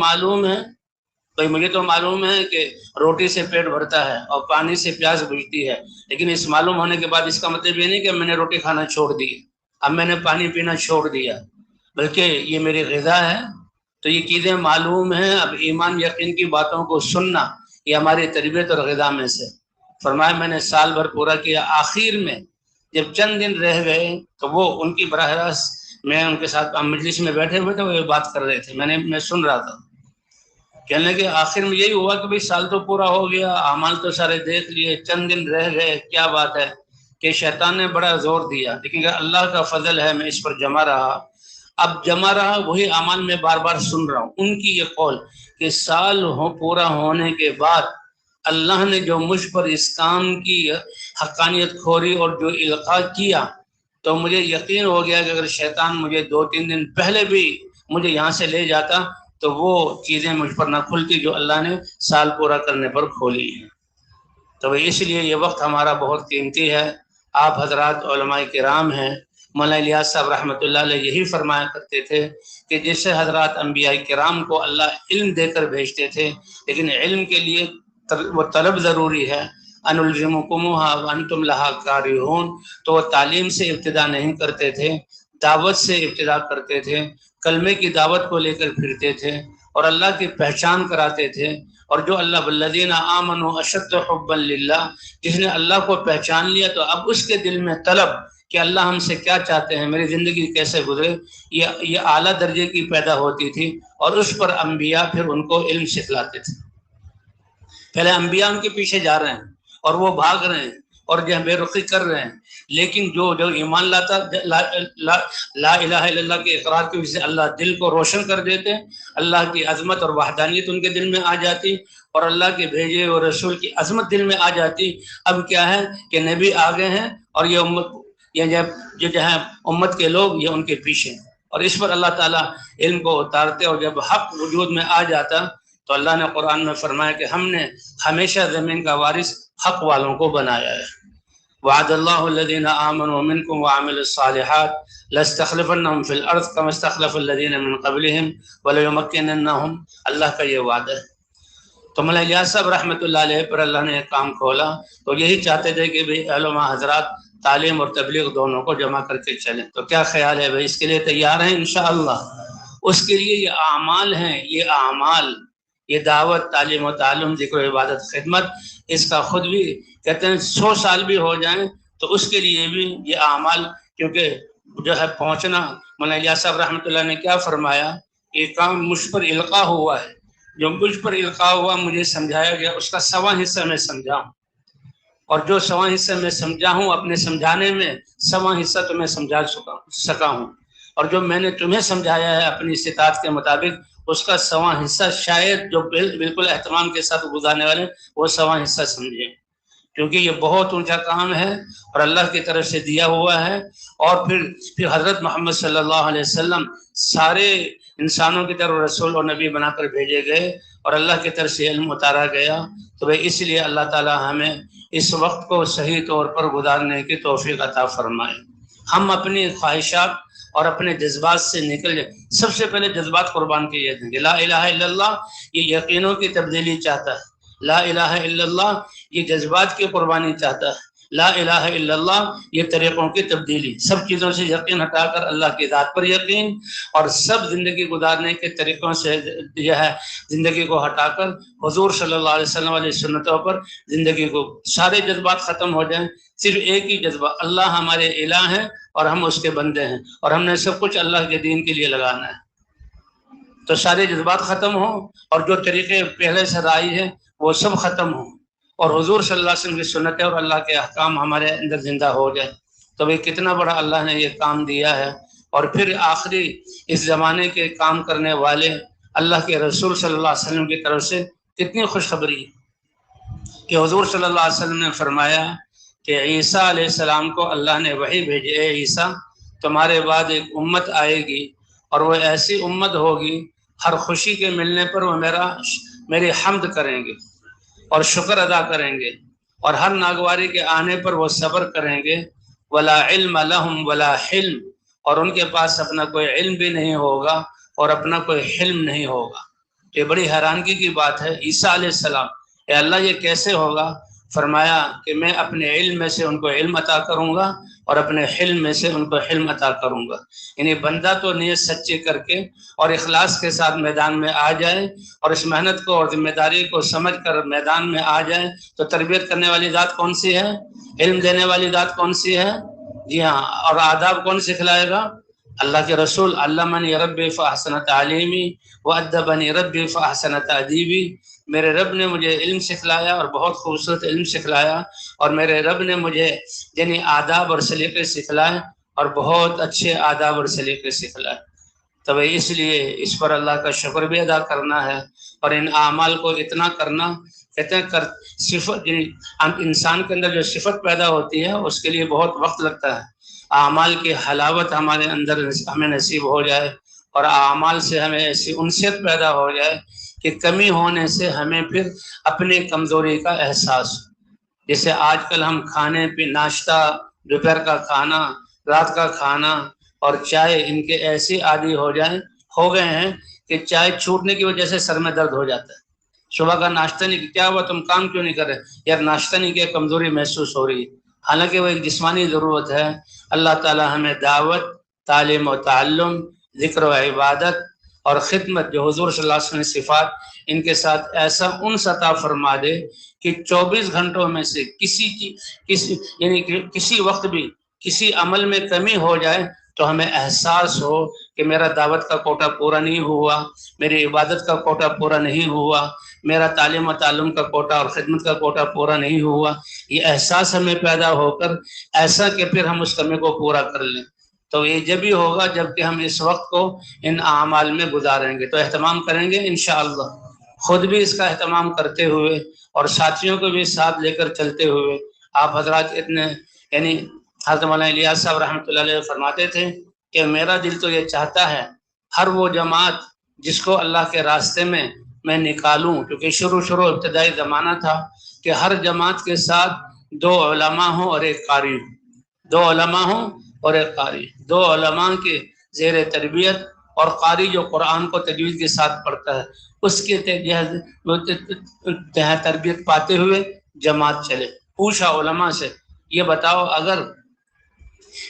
معلوم ہے کہ روٹی سے پیٹ بھرتا ہے اور پانی سے پیاس بجھتی ہے، لیکن اس معلوم ہونے کے بعد اس کا مطلب یہ نہیں کہ میں نے روٹی کھانا چھوڑ دی، اب میں نے پانی پینا چھوڑ دیا، بلکہ یہ میری غذا ہے۔ تو یہ چیزیں معلوم ہیں، اب ایمان یقین کی باتوں کو سننا یہ ہماری تربیت اور غذا میں سے۔ فرمایا میں نے سال بھر پورا کیا، آخر میں جب چند دن رہ گئے تو وہ ان کی براہ راست میں ان کے ساتھ مجلس میں بیٹھے ہوئے تھے، وہ بات کر رہے تھے، میں سن رہا تھا، کہنے لگے آخر میں یہی ہوا کہ بھئی سال تو پورا ہو گیا، اعمال تو سارے دیکھ لیے، چند دن رہ گئے، کیا بات ہے کہ شیطان نے بڑا زور دیا، لیکن اللہ کا فضل ہے میں اس پر جمع رہا، اب جمع رہا وہی اعمال میں بار بار سن رہا ہوں۔ ان کی یہ قول کہ سال پورا ہونے کے بعد اللہ نے جو مجھ پر اس کام کی حقانیت کھوری اور جو القاء کیا، تو مجھے یقین ہو گیا کہ اگر شیطان مجھے 2-3 دن پہلے بھی مجھے یہاں سے لے جاتا تو وہ چیزیں مجھ پر نہ کھلتی جو اللہ نے سال پورا کرنے پر کھولی ہیں۔ تو اس لیے یہ وقت ہمارا بہت قیمتی ہے۔ آپ حضرات علماء کرام ہیں، مولانا الیاس صاحب رحمۃ اللہ علیہ یہی فرمایا کرتے تھے کہ جس سے حضرات انبیاء کرام کو اللہ علم دے کر بھیجتے تھے، لیکن علم کے لیے وہ طلب ضروری ہے، ان الزمکموہا وانتم لہا کارہون، تو وہ تعلیم سے ابتدا نہیں کرتے تھے، دعوت سے ابتدا کرتے تھے، کلمے کی دعوت کو لے کر پھرتے تھے اور اللہ کی پہچان کراتے تھے، اور جو اللہ والذین آمنوا اشد حبا للہ، جس نے اللہ کو پہچان لیا تو اب اس کے دل میں طلب کہ اللہ ہم سے کیا چاہتے ہیں، میری زندگی کیسے گزرے، یہ اعلیٰ درجے کی پیدا ہوتی تھی، اور اس پر انبیاء پھر ان کو علم سکھلاتے تھے۔ پہلے انبیاء ان کے پیچھے جا رہے ہیں اور وہ بھاگ رہے ہیں اور جو بے رخی کر رہے ہیں، لیکن جو ایمان لاتا لا الہ الا اللہ کے اقرار کی وجہ سے اللہ دل کو روشن کر دیتے، اللہ کی عظمت اور وحدانیت ان کے دل میں آ جاتی، اور اللہ کے بھیجے اور رسول کی عظمت دل میں آ جاتی۔ اب کیا ہے کہ نبی آگے ہیں اور یہ امت، یہ جو ہے امت کے لوگ یہ ان کے پیچھے ہیں، اور اس پر اللہ تعالیٰ علم کو اتارتے، اور جب حق وجود میں آ جاتا تو اللہ نے قرآن میں فرمایا کہ ہم نے ہمیشہ زمین کا وارث حق والوں کو بنایا ہے۔ وعد اللہ الذین آمنوا منکم وعملوا الصالحات لاستخلفنہم فی الارض کما استخلف الذین من قبلہم ولیمکننہم، اللہ کا یہ وعدہ ہے۔ تو مولانا الیاس صاحب رحمۃ اللہ علیہ پر اللہ نے ایک کام کھولا، تو یہی چاہتے تھے کہ بھی علماء حضرات تعلیم اور تبلیغ دونوں کو جمع کر کے چلیں، تو کیا خیال ہے بھائی اس کے لیے تیار ہیں انشاءاللہ؟ اس کے لیے یہ اعمال ہیں، یہ اعمال یہ دعوت، تعلیم و تعلم، ذکر و عبادت، خدمت، اس کا خود بھی کہتے ہیں 100 سال بھی ہو جائیں تو اس کے لیے بھی یہ اعمال، کیونکہ جو ہے پہنچنا، مولانا الیاس صاحب رحمۃ اللہ نے کیا فرمایا، یہ کام مجھ پر القاء ہوا ہے، جو مجھ پر القاء ہوا، مجھے سمجھایا گیا، اس کا 1واں حصہ میں سمجھا ہوں، اور جو 1واں حصہ میں سمجھا ہوں اپنے سمجھانے میں، 1واں حصہ تمہیں سمجھا سکا ہوں، اور جو میں نے تمہیں سمجھایا ہے اپنی استطاعت کے مطابق، اس کا 1واں حصہ شاید جو بالکل اہتمام کے ساتھ گزارنے والے وہ 1واں حصہ سمجھیں، کیونکہ یہ بہت اونچا کام ہے اور اللہ کی طرف سے دیا ہوا ہے۔ اور پھر حضرت محمد صلی اللہ علیہ وسلم سارے انسانوں کی طرف رسول اور نبی بنا کر بھیجے گئے اور اللہ کی طرف سے علم اتارا گیا، تو اس لیے اللہ تعالی ہمیں اس وقت کو صحیح طور پر گزارنے کی توفیق عطا فرمائے۔ ہم اپنی خواہشات اور اپنے جذبات سے نکل جائیں۔ سب سے پہلے جذبات قربان کیے دیں گے۔ لا الہ الا اللہ یہ یقینوں کی تبدیلی چاہتا ہے، لا الہ الا اللہ یہ جذبات کی قربانی چاہتا ہے، لا الہ الا اللہ یہ طریقوں کی تبدیلی، سب چیزوں سے یقین ہٹا کر اللہ کی ذات پر یقین، اور سب زندگی گزارنے کے طریقوں سے جو ہے زندگی کو ہٹا کر حضور صلی اللہ علیہ وسلم علیہ سنتوں پر زندگی کو، سارے جذبات ختم ہو جائیں، صرف ایک ہی جذبہ، اللہ ہمارے الہ ہیں اور ہم اس کے بندے ہیں اور ہم نے سب کچھ اللہ کے دین کے لیے لگانا ہے، تو سارے جذبات ختم ہوں اور جو طریقے پہلے سے رائج ہیں وہ سب ختم ہوں، اور حضور صلی اللہ علیہ وسلم کی سنتیں اور اللہ کے احکام ہمارے اندر زندہ ہو جائے، تو بھئی کتنا بڑا اللہ نے یہ کام دیا ہے۔ اور پھر آخری اس زمانے کے کام کرنے والے اللہ کے رسول صلی اللہ علیہ وسلم کی طرف سے کتنی خوشخبری ہے کہ حضور صلی اللہ علیہ وسلم نے فرمایا کہ عیسیٰ علیہ السلام کو اللہ نے وحی بھیجی، اے عیسیٰ تمہارے بعد ایک امت آئے گی اور وہ ایسی امت ہوگی ہر خوشی کے ملنے پر وہ میری حمد کریں گے اور شکر ادا کریں گے، اور ہر ناگواری کے آنے پر وہ صبر کریں گے، ولا علم لہم ولا حلم، اور ان کے پاس اپنا کوئی علم بھی نہیں ہوگا اور اپنا کوئی حلم نہیں ہوگا۔ یہ بڑی حیرانگی کی بات ہے، عیسیٰ علیہ السلام، اے اللہ یہ کیسے ہوگا؟ فرمایا کہ میں اپنے علم میں سے ان کو علم عطا کروں گا اور اپنے حلم میں سے ان کو حلم عطا کروں گا۔ یعنی بندہ تو نیت سچی کر کے اور اخلاص کے ساتھ میدان میں آ جائے اور اس محنت کو اور ذمہ داری کو سمجھ کر میدان میں آ جائے، تو تربیت کرنے والی ذات کون سی ہے؟ علم دینے والی ذات کون سی ہے؟ جی ہاں، اور آداب کون سکھلائے گا؟ اللہ کے رسول، علمنی ربی فاحسن تعلیمی وادبنی ربی فاحسن تادیبی، میرے رب نے مجھے علم سکھلایا اور بہت خوبصورت علم سکھلایا، اور میرے رب نے مجھے یعنی آداب اور سلیقے سکھلائے اور بہت اچھے آداب اور سلیقے سکھلائے۔ تو اس لیے اس پر اللہ کا شکر بھی ادا کرنا ہے، اور ان اعمال کو اتنا کرنا، کہتے ہیں صفت، انسان کے اندر جو صفت پیدا ہوتی ہے اس کے لیے بہت وقت لگتا ہے۔ اعمال کی حلاوت ہمارے اندر ہمیں نصیب ہو جائے اور اعمال سے ہمیں ایسی انسیت پیدا ہو جائے کہ کمی ہونے سے ہمیں پھر اپنی کمزوری کا احساس ہو۔ جیسے آج کل ہم کھانے پہ ناشتہ، دوپہر کا کھانا، رات کا کھانا اور چائے، ان کے ایسی عادی ہو گئے ہیں کہ چائے چھوٹنے کی وجہ سے سر میں درد ہو جاتا ہے۔ صبح کا ناشتہ نہیں کیا ہوا، تم کام کیوں نہیں کر رہے؟ یار ناشتہ نہیں کیا، کمزوری محسوس ہو رہی ہے، حالانکہ وہ ایک جسمانی ضرورت ہے۔ اللہ تعالی ہمیں دعوت، تعلیم و تعلم، ذکر و عبادت اور خدمت، جو حضور صلی اللہ علیہ وسلم صفات، ان کے ساتھ ایسا انس عطا فرما دے کہ 24 گھنٹوں میں سے کسی وقت بھی کسی عمل میں کمی ہو جائے تو ہمیں احساس ہو کہ میرا دعوت کا کوٹا پورا نہیں ہوا، میری عبادت کا کوٹا پورا نہیں ہوا، میرا تعلیم و تعلم کا کوٹا اور خدمت کا کوٹا پورا نہیں ہوا۔ یہ احساس ہمیں پیدا ہو کر ایسا کہ پھر ہم اس کمی کو پورا کر لیں، تو یہ جب ہی ہوگا جب کہ ہم اس وقت کو ان اعمال میں گزاریں گے۔ تو اہتمام کریں گے انشاءاللہ، خود بھی اس کا اہتمام کرتے ہوئے اور ساتھیوں کو بھی ساتھ لے کر چلتے ہوئے۔ آپ حضرات اتنے یعنی حضرت مولانا الیاس صاحب رحمۃ اللہ علیہ فرماتے تھے کہ میرا دل تو یہ چاہتا ہے ہر وہ جماعت جس کو اللہ کے راستے میں نکالوں، کیونکہ شروع ابتدائی زمانہ تھا کہ ہر جماعت کے ساتھ 2 علماء ہوں اور ایک قاری، 2 علماء ہوں اور ایک قاری، 2 علماء کے زیر تربیت اور قاری جو قرآن کو تجوید کے ساتھ پڑھتا ہے، اس کے تربیت پاتے ہوئے جماعت چلے۔ پوچھا علماء سے، یہ بتاؤ اگر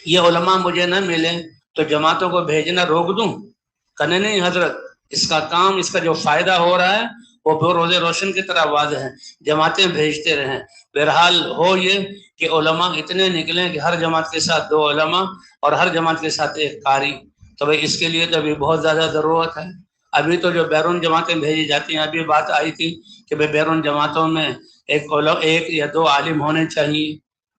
یہ علماء مجھے نہ ملیں تو جماعتوں کو بھیجنا روک دوں؟ کہنے نہیں حضرت، اس کا کام، اس کا جو فائدہ ہو رہا ہے وہ روز روشن کی طرح واضح ہیں، جماعتیں بھیجتے رہیں۔ بہرحال ہو یہ کہ علماء اتنے نکلیں کہ ہر جماعت کے ساتھ 2 علماء اور ہر جماعت کے ساتھ 1 قاری، تو بھائی اس کے لیے تو ابھی بہت زیادہ ضرورت ہے۔ ابھی تو جو بیرون جماعتیں بھیجی جاتی ہیں، ابھی بات آئی تھی کہ بھائی بیرون جماعتوں میں 1 یا 2 عالم ہونے چاہیے،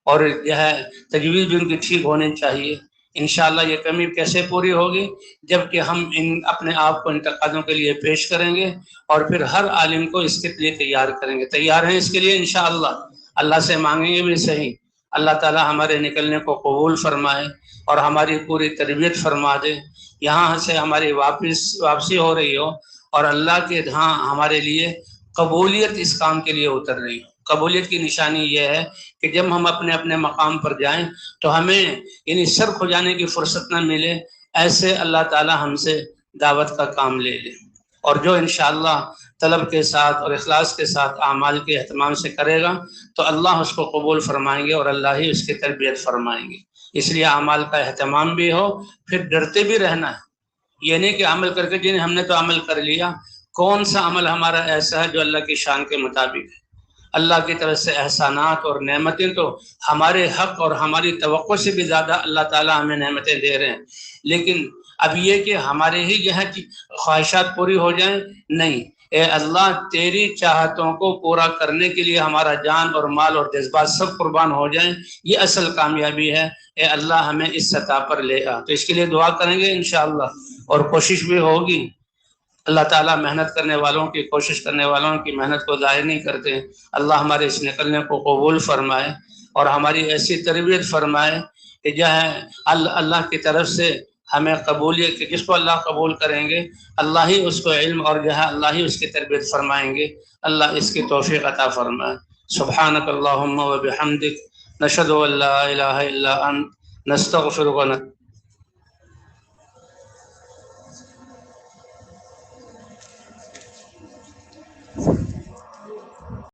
اور جو ہے تجویز بھی ان کی ٹھیک ہونی چاہیے۔ انشاءاللہ یہ کمی کیسے پوری ہوگی؟ جب کہ ہم اپنے آپ کو ان تقاضوں کے لیے پیش کریں گے اور پھر ہر عالم کو اس کے لیے تیار کریں گے۔ تیار ہیں اس کے لیے انشاءاللہ؟ اللہ سے مانگیں گے بھی صحیح۔ اللہ تعالی ہمارے نکلنے کو قبول فرمائے اور ہماری پوری تربیت فرما دے، یہاں سے ہماری واپسی ہو رہی ہو اور اللہ کے ہاں ہمارے لیے قبولیت اس کام کے لیے اتر رہی ہو۔ قبولیت کی نشانی یہ ہے کہ جب ہم اپنے اپنے مقام پر جائیں تو ہمیں یعنی سر کھجانے کی فرصت نہ ملے، ایسے اللہ تعالی ہم سے دعوت کا کام لے لے۔ اور جو انشاءاللہ طلب کے ساتھ اور اخلاص کے ساتھ اعمال کے اہتمام سے کرے گا تو اللہ اس کو قبول فرمائیں گے اور اللہ ہی اس کی تربیت فرمائیں گے۔ اس لیے اعمال کا اہتمام بھی ہو، پھر ڈرتے بھی رہنا ہے۔ یہ نہیں کہ عمل کر کے جنہیں ہم نے تو عمل کر لیا، کون سا عمل ہمارا ایسا ہے جو اللہ کی شان کے مطابق ہے؟ اللہ کی طرف سے احسانات اور نعمتیں تو ہمارے حق اور ہماری توقع سے بھی زیادہ اللہ تعالیٰ ہمیں نعمتیں دے رہے ہیں، لیکن اب یہ کہ ہمارے ہی جو ہے خواہشات پوری ہو جائیں، نہیں، اے اللہ تیری چاہتوں کو پورا کرنے کے لیے ہمارا جان اور مال اور جذبات سب قربان ہو جائیں، یہ اصل کامیابی ہے۔ اے اللہ ہمیں اس سطح پر لے آ، تو اس کے لیے دعا کریں گے انشاءاللہ، اور کوشش بھی ہوگی۔ اللہ تعالیٰ محنت کرنے والوں کی، کوشش کرنے والوں کی محنت کو ضائع نہیں کرتے۔ اللہ ہمارے اس نکلنے کو قبول فرمائے اور ہماری ایسی تربیت فرمائے کہ جو ہے اللہ کی طرف سے ہمیں قبولیت، کہ جس کو اللہ قبول کریں گے اللہ ہی اس کو علم اور جو ہے اللہ ہی اس کی تربیت فرمائیں گے۔ اللہ اس کی توفیق عطا فرمائے۔ سبحانک اللہم و بحمدک، نشہد ان لا الہ الا انت، نستغفرک و نتوب